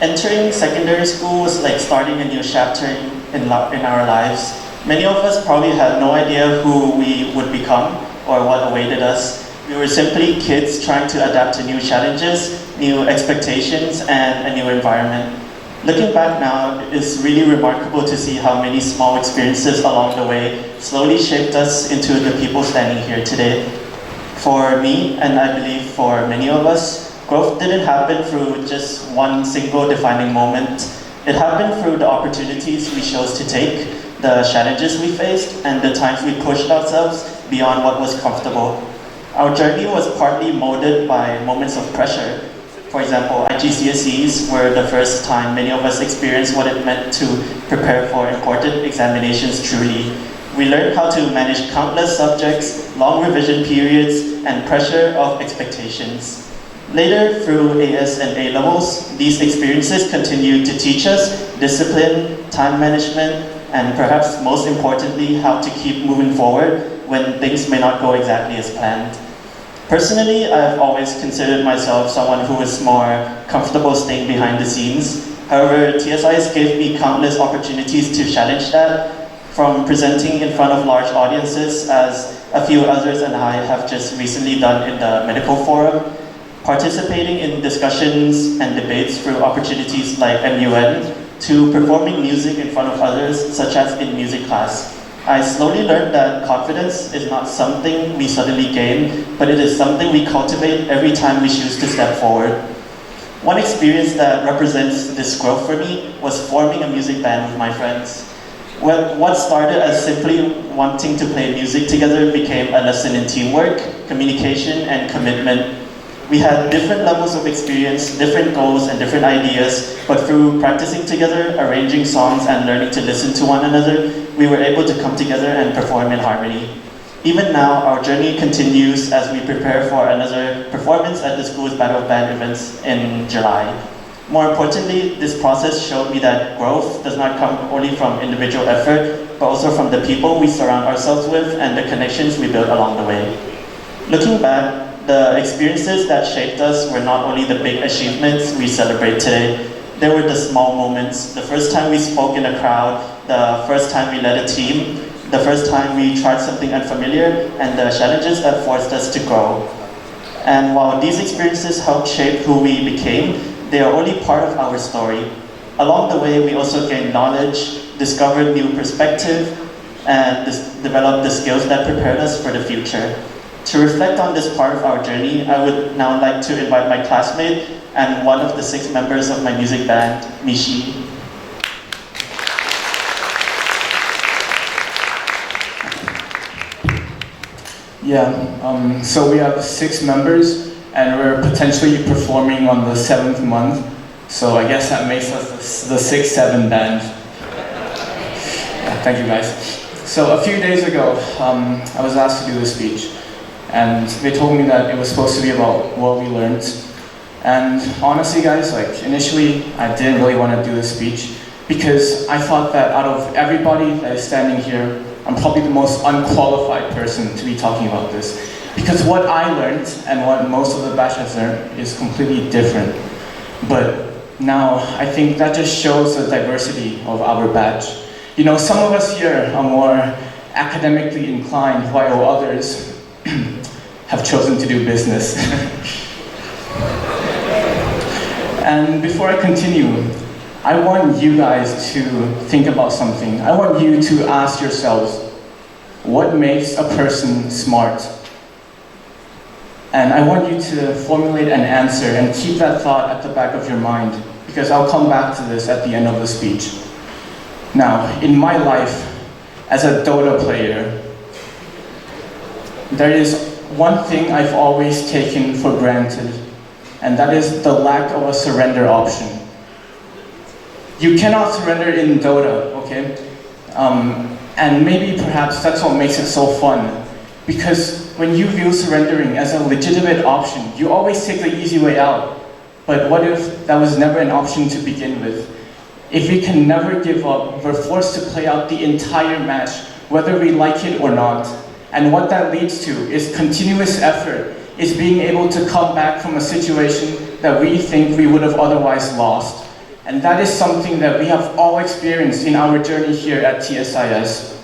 Entering secondary school was like starting a new chapter in our lives. Many of us probably had no idea who we would become or what awaited us. We were simply kids trying to adapt to new challenges, new expectations, and a new environment. Looking back now, it's really remarkable to see how many small experiences along the way slowly shaped us into the people standing here today. For me, and I believe for many of us, growth didn't happen through just one single defining moment. It happened through the opportunities we chose to take, the challenges we faced, and the times we pushed ourselves beyond what was comfortable. Our journey was partly molded by moments of pressure. For example, IGCSEs were the first time many of us experienced what it meant to prepare for important examinations truly. We learned how to manage countless subjects, long revision periods, and pressure of expectations. Later, through AS and A levels, these experiences continued to teach us discipline, time management, and perhaps most importantly, how to keep moving forward when things may not go exactly as planned. Personally, I've always considered myself someone who is more comfortable staying behind the scenes. However, TSIS gave me countless opportunities to challenge that, from presenting in front of large audiences, as a few others and I have just recently done in the medical forum, participating in discussions and debates through opportunities like MUN, to performing music in front of others, such as in music class. I slowly learned that confidence is not something we suddenly gain, but it is something we cultivate every time we choose to step forward. One experience that represents this growth for me was forming a music band with my friends. What started as simply wanting to play music together became a lesson in teamwork, communication, and commitment. We had different levels of experience, different goals, and different ideas, but through practicing together, arranging songs, and learning to listen to one another, we were able to come together and perform in harmony. Even now, our journey continues as we prepare for another performance at the school's Battle of Band events in July. More importantly, this process showed me that growth does not come only from individual effort, but also from the people we surround ourselves with and the connections we build along the way. Looking back, the experiences that shaped us were not only the big achievements we celebrate today, there were the small moments, the first time we spoke in a crowd, the first time we led a team, the first time we tried something unfamiliar, and the challenges that forced us to grow. And while these experiences helped shape who we became, they are only part of our story. Along the way, we also gained knowledge, discovered new perspective, and develop the skills that prepared us for the future. To reflect on this part of our journey, I would now like to invite my classmate and one of the 6 members of my music band, Mishi. Yeah, so we have 6 members and we're potentially performing on the 7th month. So I guess that makes us the 6-7 band. Yeah, thank you guys. So a few days ago, I was asked to do a speech. And they told me that it was supposed to be about what we learned. And honestly guys, like initially I didn't really want to do the speech because I thought that out of everybody that is standing here, I'm probably the most unqualified person to be talking about this. Because what I learned and what most of the batch has learned is completely different. But now I think that just shows the diversity of our batch. You know, some of us here are more academically inclined while others have chosen to do business. And before I continue, I want you guys to think about something. I want you to ask yourselves, what makes a person smart? And I want you to formulate an answer and keep that thought at the back of your mind, because I'll come back to this at the end of the speech. Now, in my life, as a Dota player, there is one thing I've always taken for granted, and that is the lack of a surrender option. You cannot surrender in Dota, okay? And maybe perhaps that's what makes it so fun, because when you view surrendering as a legitimate option, you always take the easy way out. But what if that was never an option to begin with? If we can never give up, we're forced to play out the entire match, whether we like it or not. And what that leads to is continuous effort, is being able to come back from a situation that we think we would have otherwise lost. And that is something that we have all experienced in our journey here at TSIS.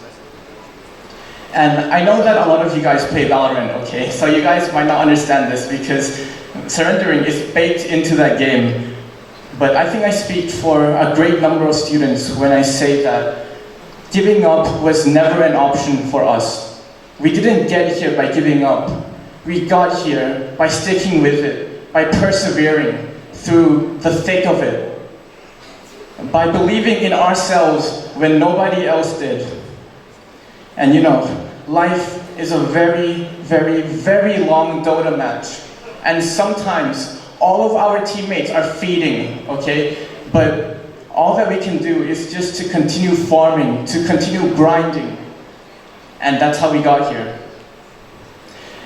And I know that a lot of you guys play Valorant, okay? So you guys might not understand this because surrendering is baked into that game. But I think I speak for a great number of students when I say that giving up was never an option for us. We didn't get here by giving up. We got here by sticking with it, by persevering through the thick of it, by believing in ourselves when nobody else did. And you know, life is a very, very, very long Dota match. And sometimes all of our teammates are feeding, okay? But all that we can do is just to continue farming, to continue grinding. And that's how we got here.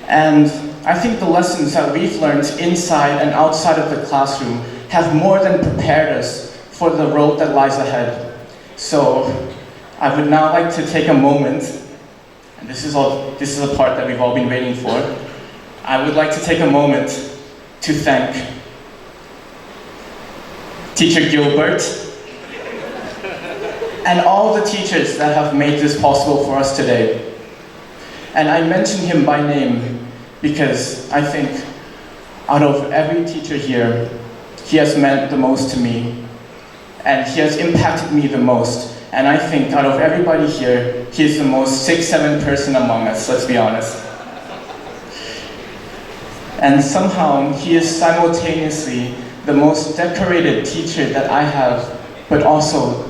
And I think the lessons that we've learned inside and outside of the classroom have more than prepared us for the road that lies ahead. So I would now like to take a moment, and this is a part that we've all been waiting for. I would like to take a moment to thank Teacher Gilbert and all the teachers that have made this possible for us today. And I mention him by name because I think out of every teacher here, he has meant the most to me and he has impacted me the most. And I think out of everybody here, he's the most 6'7" person among us, let's be honest. And somehow he is simultaneously the most decorated teacher that I have, but also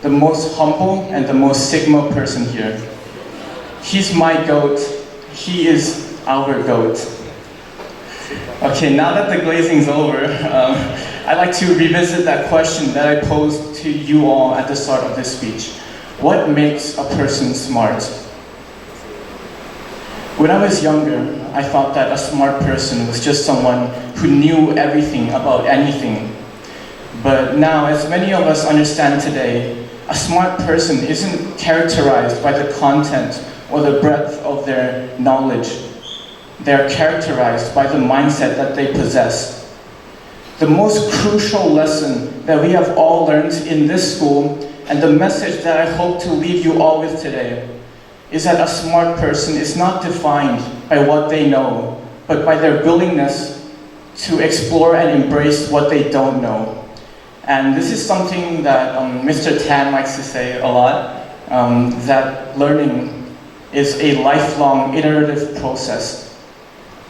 the most humble and the most Sigma person here. He's my GOAT. He is our GOAT. Okay, now that the glazing's over, I'd like to revisit that question that I posed to you all at the start of this speech. What makes a person smart? When I was younger, I thought that a smart person was just someone who knew everything about anything. But now, as many of us understand today, a smart person isn't characterized by the content or the breadth of their knowledge. They're characterized by the mindset that they possess. The most crucial lesson that we have all learned in this school, and the message that I hope to leave you all with today, is that a smart person is not defined by what they know, but by their willingness to explore and embrace what they don't know. And this is something that Mr. Tan likes to say a lot, that learning is a lifelong iterative process.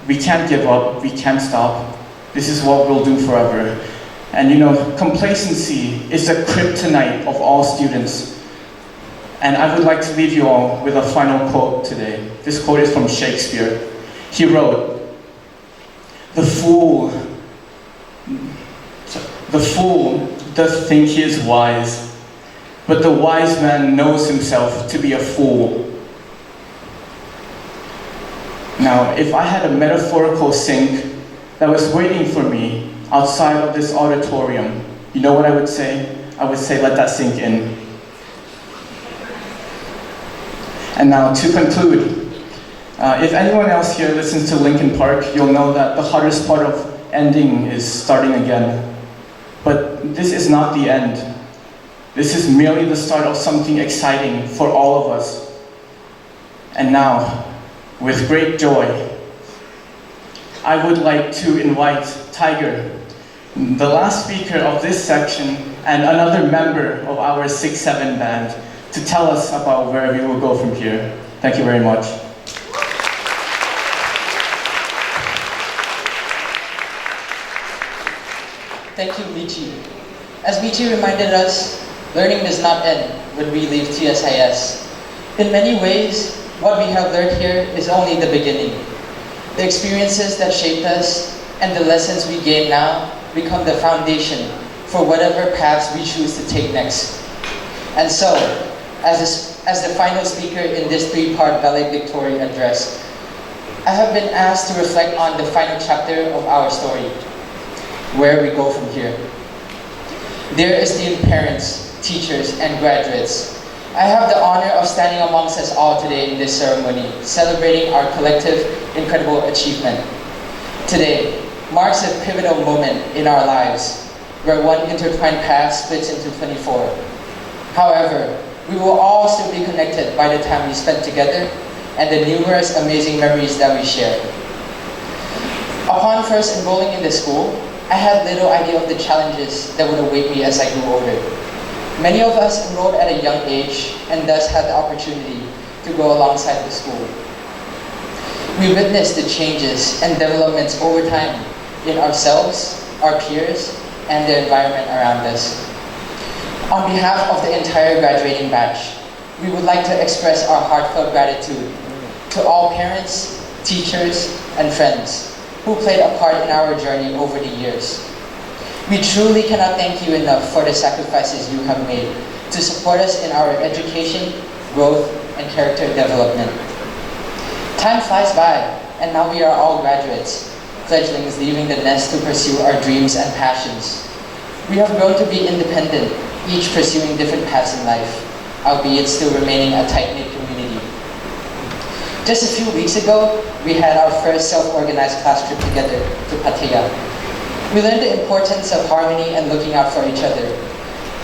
We can't give up, we can't stop. This is what we'll do forever. And you know, complacency is a kryptonite of all students. And I would like to leave you all with a final quote today. This quote is from Shakespeare. He wrote, the fool doth think he is wise, but the wise man knows himself to be a fool. Now, if I had a metaphorical sink that was waiting for me outside of this auditorium, you know what I would say? I would say, let that sink in. And now, to conclude, if anyone else here listens to Linkin Park, you'll know that the hardest part of ending is starting again. But this is not the end. This is merely the start of something exciting for all of us. And now, with great joy, I would like to invite Tiger, the last speaker of this section, and another member of our 6-7 band, to tell us about where we will go from here. Thank you very much. Thank you, Michi. As Michi reminded us, learning does not end when we leave TSIS. In many ways, what we have learned here is only the beginning. The experiences that shaped us and the lessons we gain now become the foundation for whatever paths we choose to take next. And so, as the final speaker in this 3-part valedictory address, I have been asked to reflect on the final chapter of our story, where we go from here. Dear esteemed parents, teachers, and graduates, I have the honor of standing amongst us all today in this ceremony, celebrating our collective incredible achievement. Today marks a pivotal moment in our lives, where one intertwined path splits into 24. However, we will all still be connected by the time we spent together and the numerous amazing memories that we shared. Upon first enrolling in the school, I had little idea of the challenges that would await me as I grew older. Many of us enrolled at a young age and thus had the opportunity to go alongside the school. We witnessed the changes and developments over time in ourselves, our peers, and the environment around us. On behalf of the entire graduating batch, we would like to express our heartfelt gratitude to all parents, teachers, and friends who played a part in our journey over the years. We truly cannot thank you enough for the sacrifices you have made to support us in our education, growth, and character development. Time flies by, and now we are all graduates, fledglings leaving the nest to pursue our dreams and passions. We have grown to be independent, each pursuing different paths in life, albeit still remaining a tight-knit community. Just a few weeks ago, we had our first self-organized class trip together to Pattaya. We learned the importance of harmony and looking out for each other.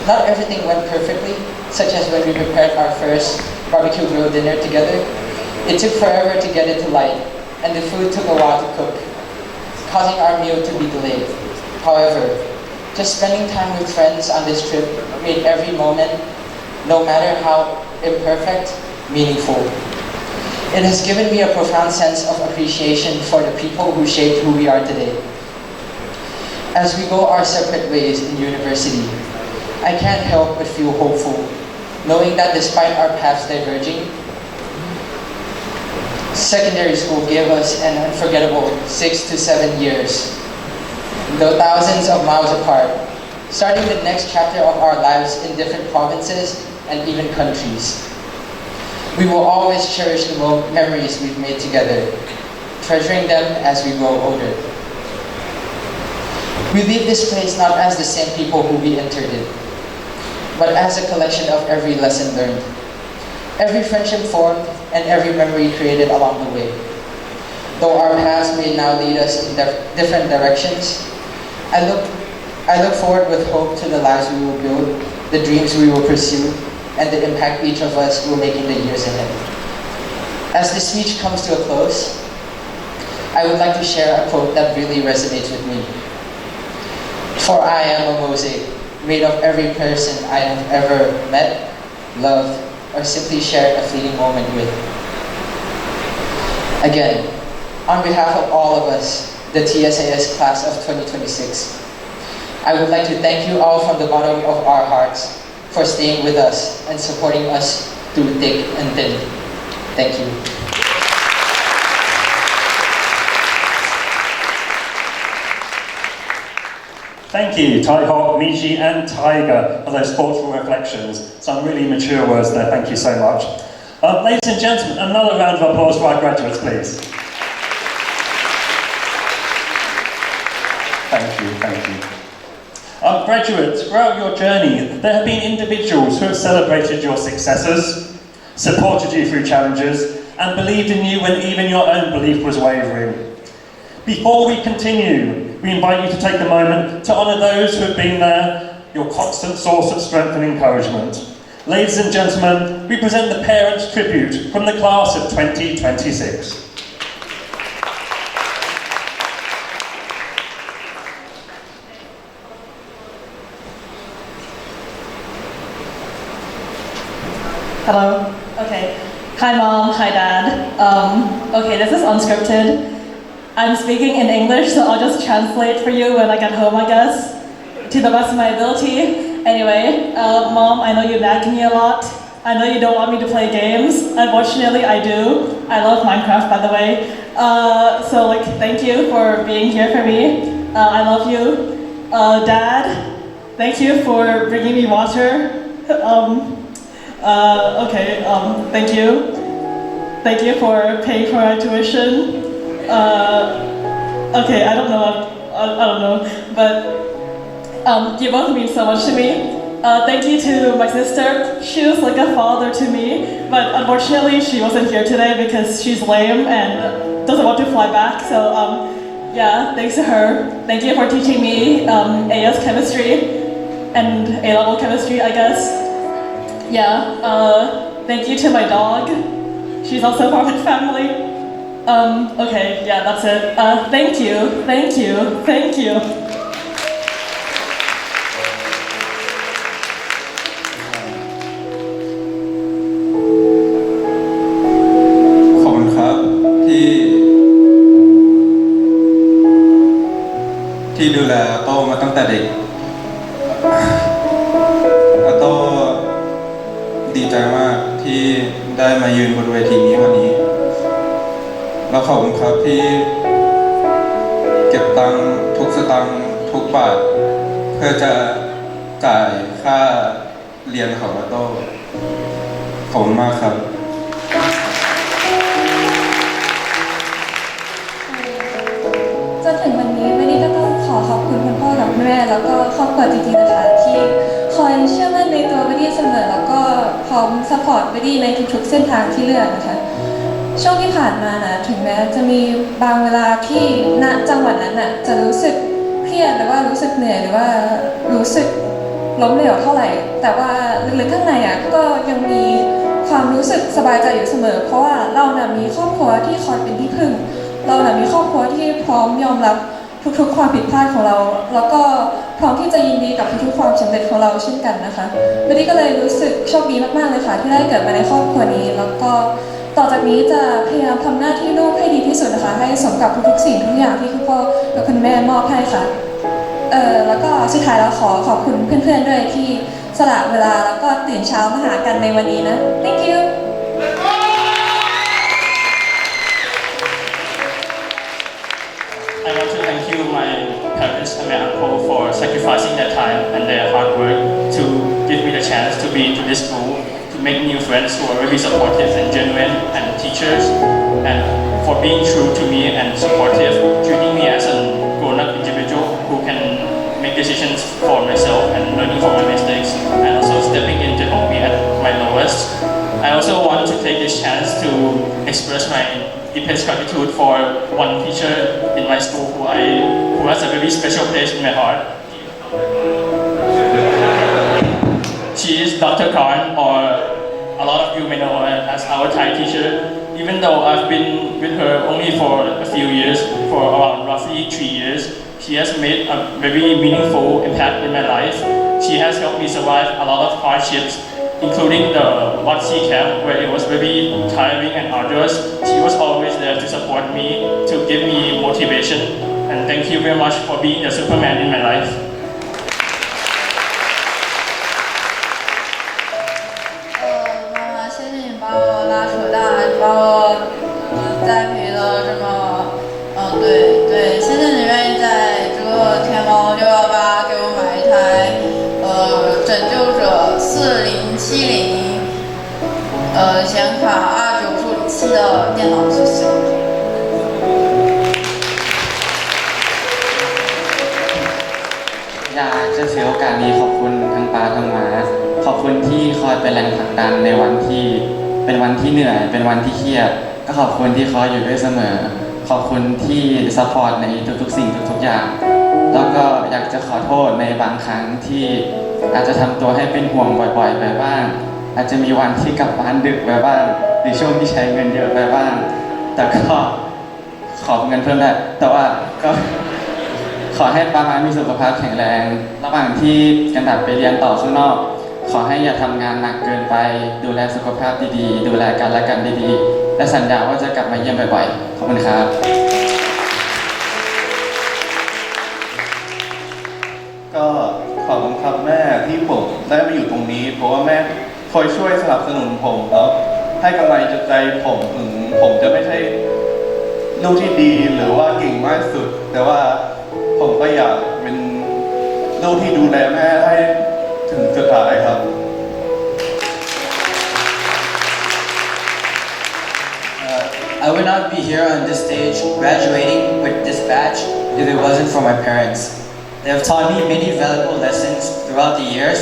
Not everything went perfectly, such as when we prepared our first barbecue grill dinner together. It took forever to get it to light, and the food took a while to cook, causing our meal to be delayed. However, just spending time with friends on this trip made every moment, no matter how imperfect, meaningful. It has given me a profound sense of appreciation for the people who shaped who we are today. As we go our separate ways in university, I can't help but feel hopeful, knowing that despite our paths diverging, secondary school gave us an unforgettable 6 to 7 years, though thousands of miles apart, starting the next chapter of our lives in different provinces and even countries. We will always cherish the memories we've made together, treasuring them as we grow older. We leave this place not as the same people who we entered it, but as a collection of every lesson learned, every friendship formed, and every memory created along the way. Though our paths may now lead us in different directions, I look forward with hope to the lives we will build, the dreams we will pursue, and the impact each of us will make in the years ahead. As this speech comes to a close, I would like to share a quote that really resonates with me. For I am a mosaic, made of every person I have ever met, loved, or simply shared a fleeting moment with. Again, on behalf of all of us, the TSAS class of 2026, I would like to thank you all from the bottom of our hearts for staying with us and supporting us through thick and thin. Thank you. Thank you, Tai Hawk, Miji and Tiger for those thoughtful reflections. Some really mature words there, thank you so much. Ladies and gentlemen, another round of applause for our graduates, please. Thank you, thank you. Graduates, throughout your journey, there have been individuals who have celebrated your successes, supported you through challenges, and believed in you when even your own belief was wavering. Before we continue, we invite you to take a moment to honour those who have been there, your constant source of strength and encouragement. Ladies and gentlemen, we present the Parents' Tribute from the class of 2026. Hello? Okay. Hi Mom, hi Dad. Okay, this is unscripted. I'm speaking in English, so I'll just translate for you when I get home, I guess, to the best of my ability. Anyway, Mom, I know you nag me a lot. I know you don't want me to play games. Unfortunately, I do. I love Minecraft, by the way. So, thank you for being here for me. I love you. Dad, thank you for bringing me water. Thank you. Thank you for paying for my tuition. I don't know, but you both mean so much to me. Thank you to my sister. She was like a father to me, but unfortunately she wasn't here today because she's lame and doesn't want to fly back. So yeah, thanks to her. Thank you for teaching me AS chemistry and A-level chemistry, I guess. Yeah, thank you to my dog. She's also part of my family. That's it. Thank you, thank you, thank you. ขอบคุณครับที่ดูแลโต้มาตั้งแต่เด็กโต้ดีใจมากที่ได้มายืนบนเวทีนี้วันนี้แล้วขอบคุณครับที่เก็บตังค์ทุกสตังค์ทุกบาทเพื่อจะจ่ายค่าเรียนของโต้ขอบคุณมากครับ จนถึงวันนี้วันนี้ก็ต้องขอขอบคุณคุณพ่อกับแม่แล้วก็ครอบครัวจริงๆนะคะที่คอยเชื่อมั่นในตัววิดี้เสมอแล้วก็พร้อมซัพพอร์ตวิดี้ในทุกๆเส้นทางที่เลือกนะคะช่วงที่ผ่านมานะถึงแม้จะมีบางเวลาที่ณจังหวะนั้นน่ะจะรู้สึกเครียดหรือว่ารู้สึกเหนื่อยหรือว่ารู้สึกล้มเหลวเท่าไหร่แต่ว่าลึกๆข้างในก็ยังมีความรู้สึกสบายใจอยู่เสมอเพราะว่าเราน่ะมีครอบครัวที่คอยเป็นที่พึ่งเราน่ะมีครอบครัวที่พร้อมยอมรับทุกๆความผิดพลาดของเราแล้วก็พร้อมที่จะยินดีกับทุกๆความสำเร็จของเราเช่นกันนะคะวันนี้ก็เลยรู้สึกโชคดีมากๆเลยค่ะที่ได้เกิดมาในครอบครัวนี้แล้วก็ต่อจากนี้จะพยายามทำหน้าที่ลูกให้ดีที่สุดนะคะให้สมกับทุกๆสิ่งทุกอย่างที่คุณพ่อกับคุณแม่มอบให้ค่ะแล้วก็สุดท้ายแล้วขอบคุณเพื่อนๆด้วยที่สละเวลาแล้วก็ตื่นเช้ามาหากันในวันนี้นะ Thank you I want to thank you, my parents and my uncle, for sacrificing their time and their hard work to give me the chance to be to this school, to make new friends who are really supportive and genuine, and teachers, and for being true to me and supportive, treating me as a grown-up individual who can make decisions for myself and learning from my mistakes, and also stepping in to help me at my lowest. I also want to take this chance to express my deepest gratitude for one teacher in my school who has a very special place in my heart. She is Dr. Karn, or a lot of you may know her as our Thai teacher. Even though I've been with her only for a few years, for around roughly 3 years, she has made a very meaningful impact in my life. She has helped me survive a lot of hardships including the WATC camp where it was very tiring and arduous. She was always there to support me, to give me motivation, and thank you very much for being the Superman in my life. 妈妈，谢谢你把我拉扯大，把我栽培的这么，对，谢谢你愿意在这个天猫618给我买一台拯救者4070显卡290处理器的电脑，谢谢。อยากจะถือโอกาสนี้ขอบคุณทั้งป้าทั้งม้าขอบคุณที่คอยเป็นแรงผลักดันในวันที่เป็นวันที่เหนื่อยเป็นวันที่เครียดก็ขอบคุณที่คอยอยู่ด้วยเสมอขอบคุณที่ซัพพอร์ตในทุกๆสิ่งทุกๆอย่างแล้วก็อยากจะขอโทษในบางครั้งที่อาจจะทำตัวให้เป็นห่วงบ่อยๆไปบ้างอาจจะมีวันที่กลับบ้านดึกไปบ้างหรือช่วงที่ใช้เงินเยอะไปบ้างแต่ก็ขอเงินเพิ่มได้แต่ว่าก็ขอให้ป้าม้ามีสุขภาพแข็งแรงระหว่างที่กันดับไปเรียนต่อข้างนอกขอให้อย่าทำงานหนักเกินไปดูแลสุขภาพดีๆดูแลกันและกันดีๆและสัญญาว่าจะกลับมาเยี่ยมบ่อยๆขอบคุณครับ ก็ขอบคุณครับแม่ที่ผมได้มาอยู่ตรงนี้เพราะว่าแม่คอยช่วยสนับสนุนผมแล้วให้กำลังใจผมถึงผมจะไม่ใช่ลูกที่ดีหรือว่าเก่งมากสุดแต่ว่าผมก็อยากเป็นลูกที่ดูแลแม่ให้ถึงสุดท้ายครับ I would not be here on this stage graduating with this badge if it wasn't for my parents. They have taught me many valuable lessons throughout the years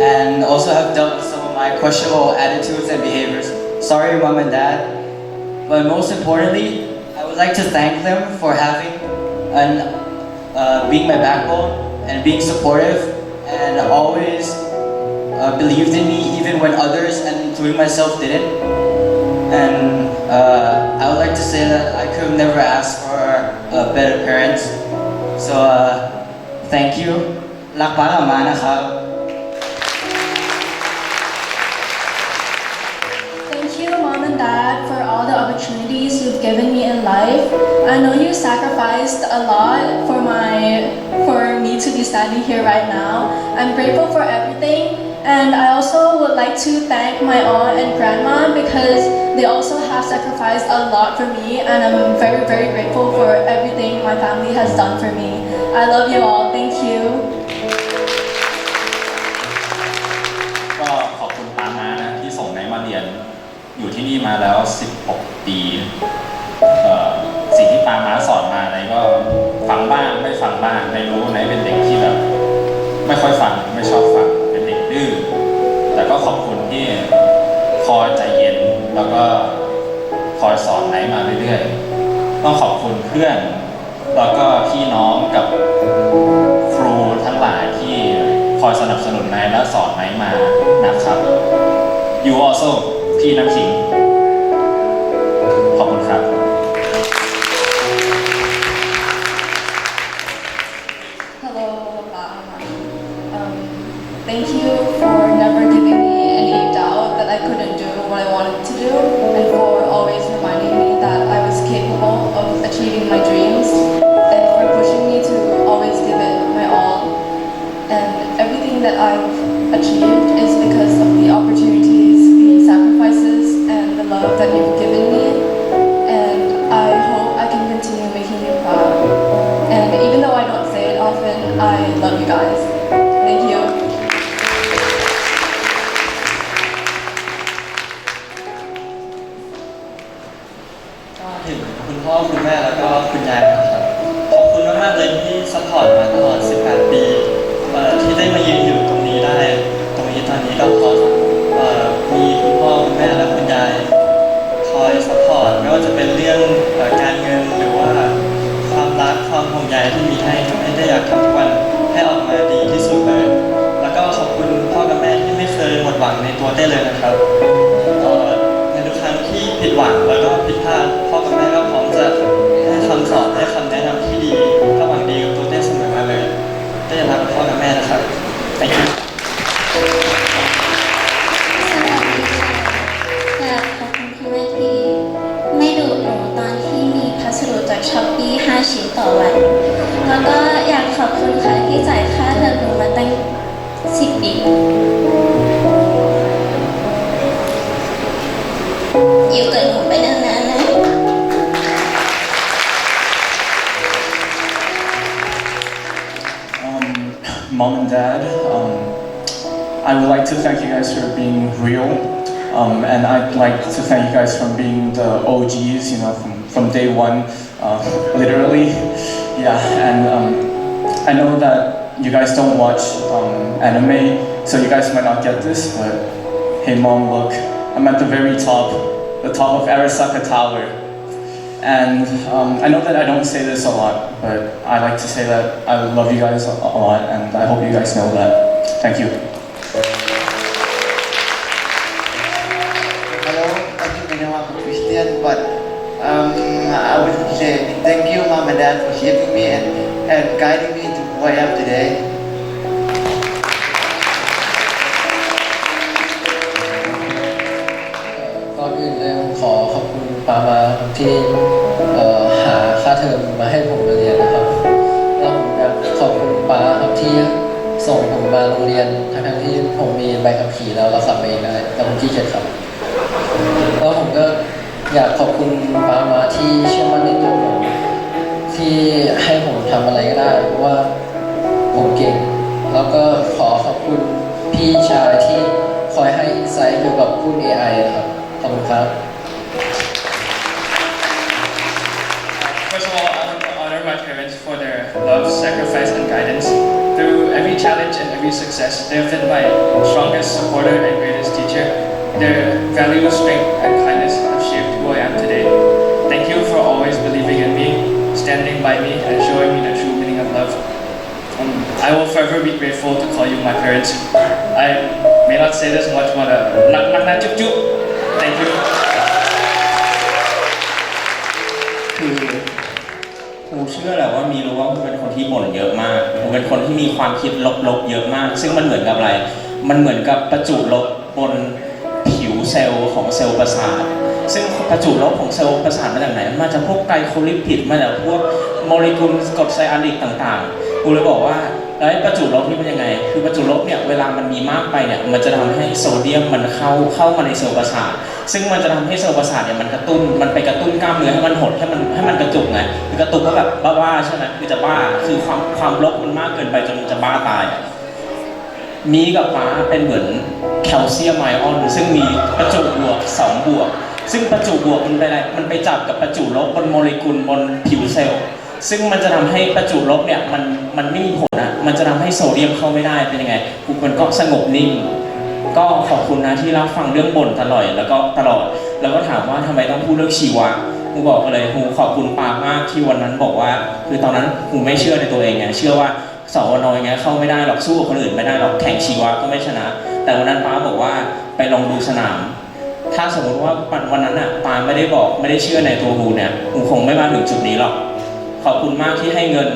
and also have dealt with some of my questionable attitudes and behaviors. Sorry, Mom and Dad. But most importantly, I would like to thank them for having being my backbone and being supportive and always believed in me even when others, and including myself, didn't. And I would like to say that I could have never asked for better parents. So thank you. รักป้ากับม้านะครับ Thank you, Mom and Dad, for all the opportunities you've given me in life. I know you sacrificed a lot for me to be standing here right now. I'm grateful for everything, and I also would like to thank my aunt and grandma because they also have sacrificed a lot for me, and I'm very, very grateful for everything my family has done for me. I love you all. Thank you. ก็ขอบคุณป้าม้านะที่ส่งไนท์มาเรียนอยู่ที่นี่มาแล้ว16 ปีสิ่งที่ป้าม้าสอนมาไนท์ก็ฟังบ้างไม่ฟังบ้างไนท์รู้ไนท์เป็นเด็กที่แบบไม่ค่อยฟังไม่ชอบฟังเป็นเด็กดื้อแต่ก็ขอบคุณที่คอยใจเย็นแล้วก็คอยสอนไนท์มาเรื่อยๆต้องขอบคุณเพื่อนแล้วก็พี่น้องกับครูทั้งหลายที่คอยสนับสนุนไนท์และสอนไนท์มานะครับ You also พี่น้ำขิงขอบคุณครับ Hello, thank you for never giving me any doubt that I couldn't do what I wanted to do, and for always reminding me that I was capable of achieving my dreams, and for pushing me to always give it my all. And everything that I've achieved is because of the opportunities, the sacrifices, and the love that you've given me. And I hope I can continue making you proud. And even though I don't say it often, I love you guys. Thank you. ถึงคุณพ่อคุณแม่แล้วก็คุณยายนะครับขอบคุณมากๆเลยที่ซัพพอร์ตมาตลอด18 ปีที่ได้มายืนอยู่ตรงนี้ได้ตรงนี้ตอนนี้ก็เพราะมีคุณพ่อคุณแม่และคุณยายคอยซัพพอร์ตไม่ว่าจะเป็นเรื่องการเงินหรือว่าความรักความห่วงใยที่มีให้ได้อยากทำทุกวันให้ออกมาดีที่สุดเลยแล้วก็ขอบคุณพ่อกับแม่ที่ไม่เคยหมดหวังในตัวเต้เลยนะครับในทุกครั้งที่ผิดหวังแล้วก็ผิดพลาดพ่อกับแม่ก็พร้อมจะให้คำสอนให้คำแนะนำที่ดีก็หวังดีกับตัวเต้เสมอมาเลยเต้จะรักพ่อกับแม่นะครับ Thank you อยู่กับหนูไปนานๆนะ Mom and Dad, I would like to thank you guys for being real, and I'd like to thank you guys for being the OGs, you know, from day one, literally, yeah. And I know that you guys don't watch anime, so you guys might not get this, but hey, Mom, look, I'm at the very top, the top of Arasaka Tower. And I know that I don't say this a lot, but I like to say that I love you guys a lot, and I hope you guys know that. Thank you. Hello, I know I'm a Christian, but I would say thank you, Mom and Dad, for shaping me and guiding me to who I am today. ก่อนอื่นเลยผมขอขอบคุณป้ามาที่หาค่าเทอมมาให้ผมมาเรียนนะครับแล้วผมอยากขอบคุณป้าครับที่ส่งผมมาโรงเรียนทั้งที่ผมมีใบขับขี่แล้วขับเองได้แต่ผมขี้เกียจขับแล้วผมก็อยากขอบคุณป้ามาที่เชื่อมั่นในตัวผมที่ให้ผมทำอะไรก็ได้เพราะว่าผมเก่งแล้วก็ขอขอบคุณพี่ชายที่คอยให้อินไซต์เกี่ยวกับพูด AI นะครับขอบคุณครับ First of all, I want to honor my parents for their love, sacrifice, and guidance. Through every challenge and every success, they have been my strongest supporter and greatest teacher. Their values, strength, and kindness have shaped who I am today. Thank you for always believing in me, standing by me, and showing me the true meaning of love. I will forever be grateful to call you my parents. I may not say this much, but nak juk juk. Thank you. คือครูเชื่อแหละว่ามีรู้ว่าครูเป็นคนที่บ่นเยอะมากครูเป็นคนที่มีความคิดลบๆเยอะมากซึ่งมันเหมือนกับอะไรมันเหมือนกับประจุลบบนผิวเซลล์ของเซลล์ประสาทซึ่งประจุลบของเซลล์ประสาทมาจากไหนมันมาจากพวกไกลโคลิพิดมาจากพวกโมเลกุลกรดไซอาริกต่างๆครูเลยบอกว่าแล้วประจุลบนี่เป็นยังไงคือประจุลบเนี่ยเวลามันมีมากไปเนี่ยมันจะทำให้โซเดียมมันเข้ามาในเซลล์ประสาทซึ่งมันจะทำให้เซลล์ประสาทเนี่ยมันไปกระตุ้นกล้ามเนื้อให้มันหดให้มันกระตุกไงคือกระตุกก็แบบบ้าๆใช่ไหมคือจะบ้าคือความลบมันมากเกินไปจนจะบ้าตายมีกับฟ้าเป็นเหมือนแคลเซียมไอออนซึ่งมีประจุบวก2บวกซึ่งประจุบวกมันไปอะไรมันไปจับกับประจุลบบนโมเลกุลบนผิวเซลล์ซึ่งมันจะทำให้ประจุลบเนี่ยมันไม่มีผลนะมันจะทำให้โซเดียมเข้าไม่ได้เป็นยังไงครูคนก็สงบนิ่งก็ขอบคุณนะที่รับฟังเรื่องบ่นตลอดแล้วก็ถามว่าทำไมต้องพูดเรื่องชีวะครูบอกเลยครูขอบคุณปามากที่วันนั้นบอกว่าคือตอนนั้นครูไม่เชื่อในตัวเองไงเชื่อว่าสวนอย่างเงี้ยเข้าไม่ได้หรอกสู้กับคนอื่นไม่ได้หรอกแข่งชีวะก็ไม่ชนะแต่วันนั้นป้าบอกว่าไปลองดูสนามถ้าสมมติว่าวันนั้นอ่ะป้าไม่ได้เชื่อในตัวครูเนี่ยครูคงไม่มาถึงจุดนี้หรอกขอบคุณมากที่ให้เงิน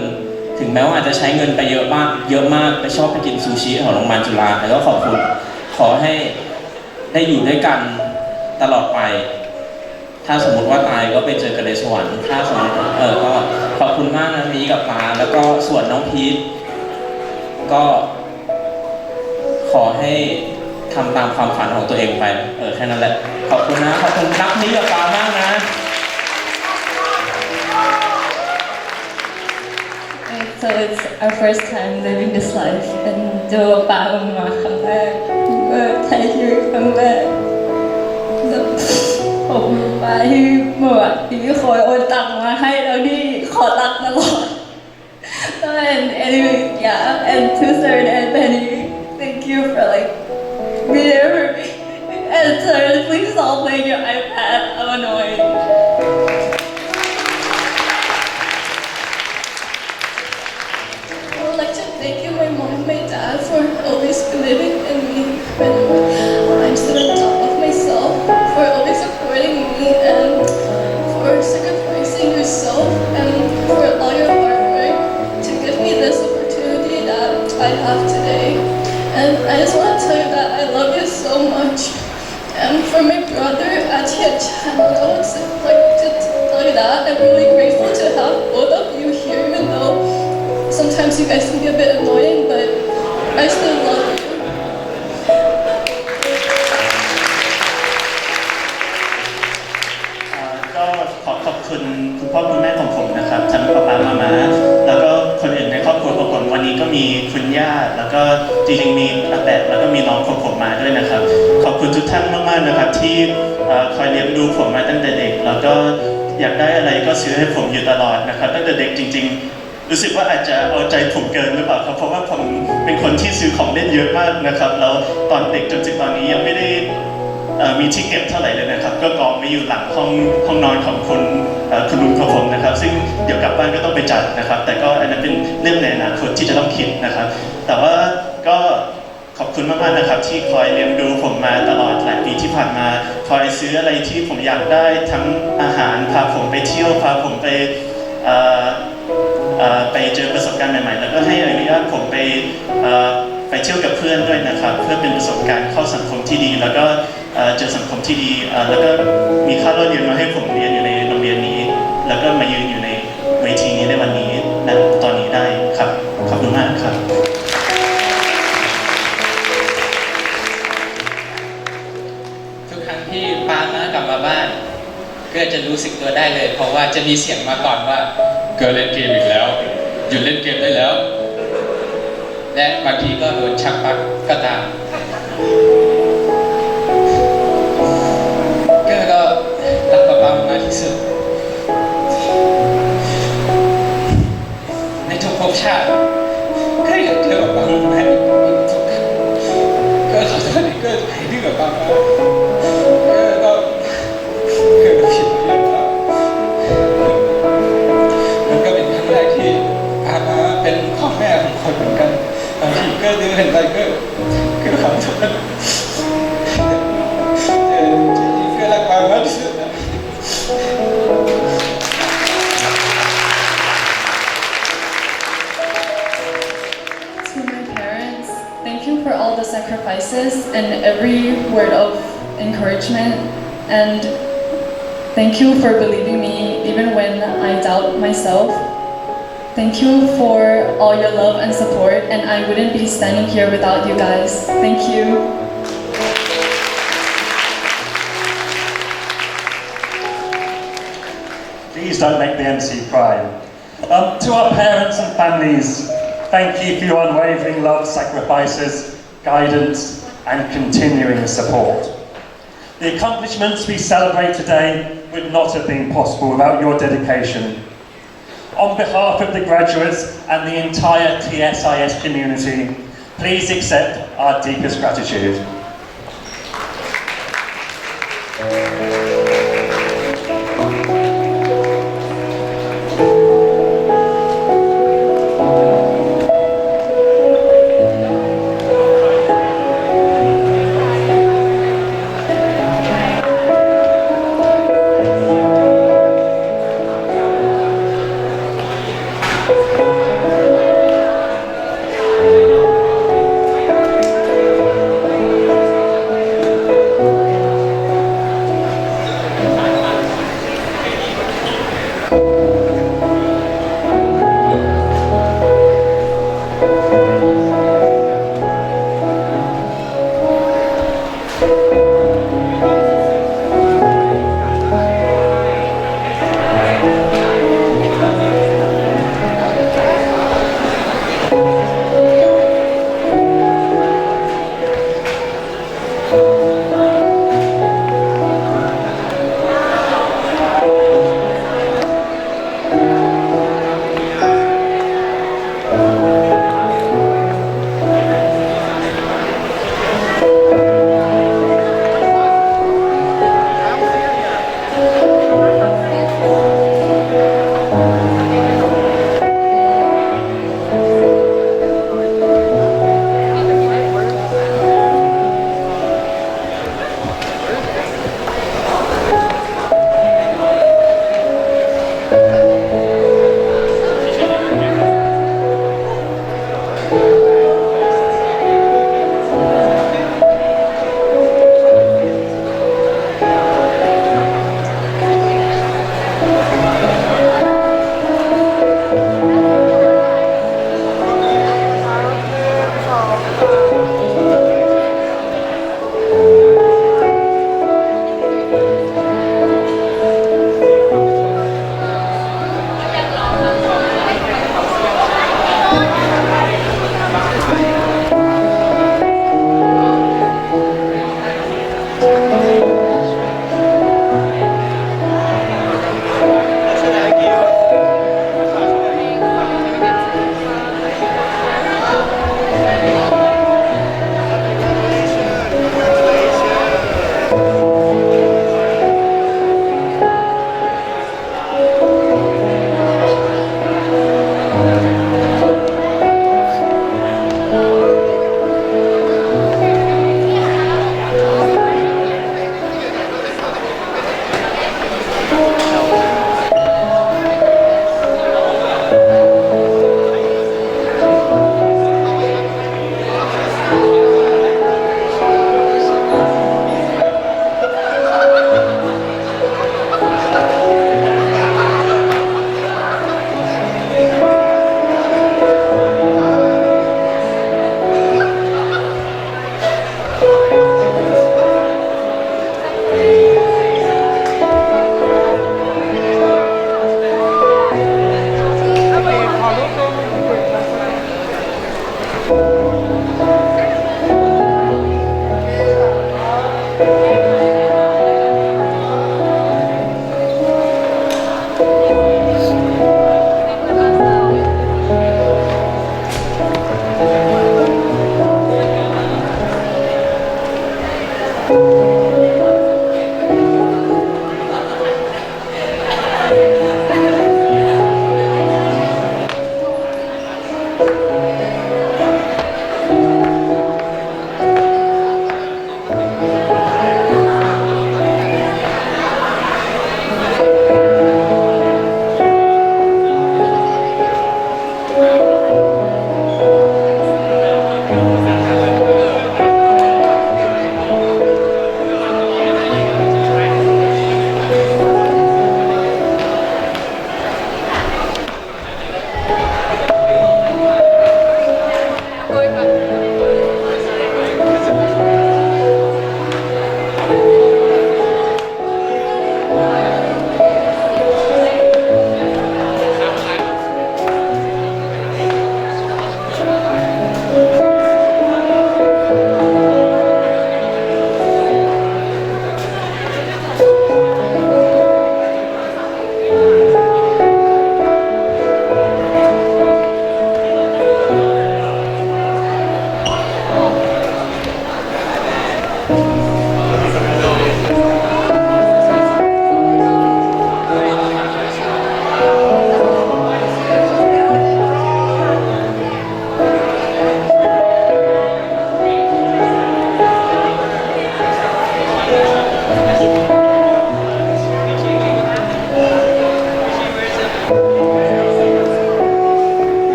ถึงแม้ว่าอาจจะใช้เงินไปเยอะมากไปชอบไปกินซูชิของโรงพยาบาลจุฬาแต่ก็ขอบคุณขอให้ได้อยู่ด้วยกันตลอดไปถ้าสมมติว่าตายก็ไปเจอกันในสวรรค์ถ้าสมมติก็ขอบคุณมากนะนี้กับป้าแล้วก็ส่วนน้องพีทก็ขอให้ทำตามความฝันของตัวเองไปแค่นั้นแหละขอบคุณนะขอบคุณรักนี้กับป้ามากนะ So it's our first time living this life and เจอป้ามาครั้งแรกไทยชีวิตครั้งแรกผมป้าที่เมื่อที่คอยโอนตังมาให้แล้วที่ขอตังตลอด and anyway yeah and to Sir and Penny thank you for like being there for me and Sir please stop playing your iPad I'm annoyed Thank you, my mom and my dad, for always believing in me when I'm still on top of myself, for always supporting me and for sacrificing yourself and for all your hard work to give me this opportunity that I have today. And I just want to tell you that I love you so much. And for my brother, Atiya Chan, ก็ขอบคุณคุณพ่อคุณแม่ของผมนะครับทั้งป๊าป๊ามาม่าแล้วก็คนอื่นในครอบครัวของผมวันนี้ก็มีคุณย่าแล้วก็จริงๆมีอาแปะแล้วก็มีน้องของผมมาด้วยนะครับขอบคุณทุกท่านมากๆนะครับที่คอยเลี้ยงดูผมมาตั้งแต่เด็กแล้วก็อยากได้อะไรก็ซื้อให้ผมอยู่ตลอดนะครับตั้งแต่เด็กจริงๆรู้สึกว่าอาจจะเอาใจผมเกินหรือเปล่าครับเพราะว่าผมเป็นคนที่ซื้อของเล่นเยอะมากนะครับแล้วตอนเด็กจนถึงตอนนี้ยังไม่ได้มีที่เก็บเท่าไหร่เลยนะครับก็กองไว้อยู่หลังห้องนอนของคุณลุงของผมนะครับซึ่งเดี๋ยวกลับบ้านก็ต้องไปจัดนะครับแต่ก็อันนั้นเป็นเรื่องในอนาคตที่จะต้องคิดนะครับแต่ว่าก็ขอบคุณมากๆนะครับที่คอยเลี้ยงดูผมมาตลอดหลายปีที่ผ่านมาคอยซื้ออะไรที่ผมอยากได้ทั้งอาหารพาผมไปเที่ยวพาผมไปเจอประสบการณ์ใหม่ๆแล้วก็ให้อนุญาตผมไปเที่ยวกับเพื่อนด้วยนะครับเพื่อเป็นประสบการณ์เข้าสังคมที่ดีแล้วก็เจอสังคมที่ดีแล้วก็มีค่าเล่าเรียนมาให้ผมเรียนอยู่ในโรงเรียนนี้แล้วก็มายืนอยู่ในเวทีนี้ในวันนี้ณตอนนี้ได้ครับขอบคุณมากครับทุกครั้งที่ป้าม้ากลับมาบ้านก็จะรู้สึกตัวได้เลยเพราะว่าจะมีเสียงมาก่อนว่าเกิดเล่นเกมอีกแล้วหยุดเล่นเกมได้แล้วและบางทีก็โดนชักปลั๊กก็ตามก็รักป้าป้ามากที่สุดในทุกภพชาติก็อยากเจอป้าป้ามากทุกครั้งก็ขอโทษที่เกิดให้ดื้อกับป้าป้าก็เกิดผิดไปแล้วมันก็เป็นครั้งแรกที่ป้าป้าเป็นพ่อแม่ของคนเหมือนกันบางทีก็ดื้อเห็นอะไรก็ขอโทษจริงๆก็รักป้ามากที่สุดนะ To my parents, thank you for all the sacrifices and every word of encouragement. And thank you for believing me even when I doubt myself. Thank you for all your love and support, and I wouldn't be standing here without you guys. Thank you. Please don't make the MC cry. To our parents and families, thank you for your unwavering love, sacrifices, guidance, and continuing support. The accomplishments we celebrate today would not have been possible without your dedication. On behalf of the graduates and the entire TSIS community, please accept our deepest gratitude.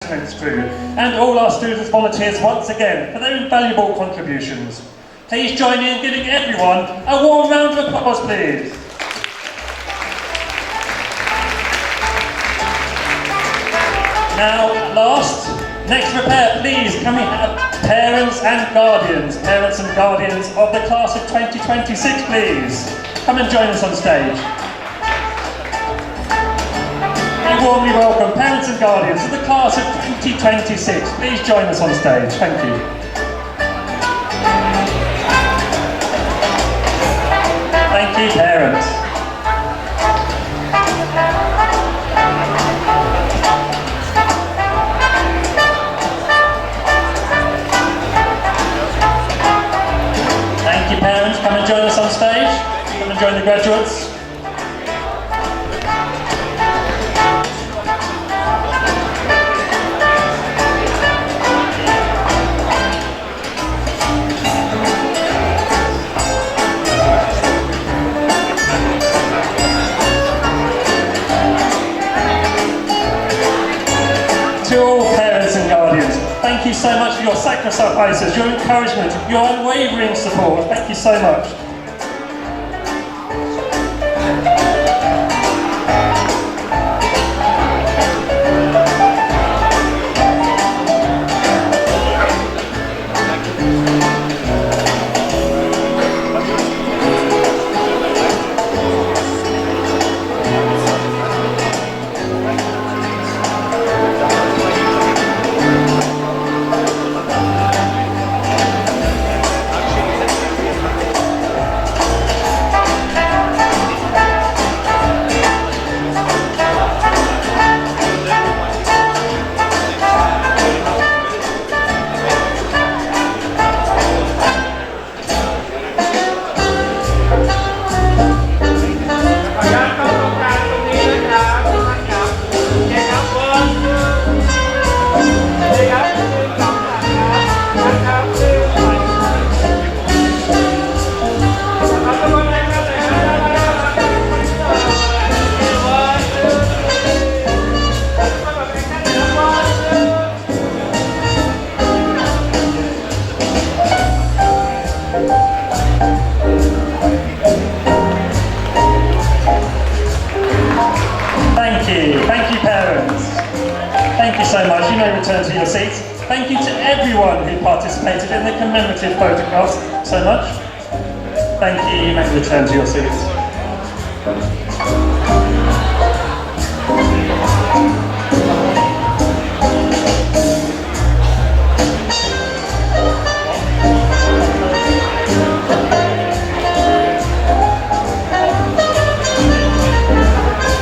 maintenance crew, and all our students volunteers once again for their invaluable contributions. Please join me in giving everyone a warm round of applause, please. Now, next prepare, please, can we have parents and guardians of the class of 2026, please. Come and join us on stage. We warmly welcome parents and guardians of the class of 2026. Please join us on stage. Thank you. Thank you, parents. Thank you, parents. Come and join us on stage. Come and join the graduates. To all parents and guardians, thank you so much for your sacrifices, your encouragement, your unwavering support. Thank you so much. Thank you parents. Thank you so much. You may return to your seats. Thank you to everyone who participated in the commemorative photographs so much. Thank you. You may return to your seats.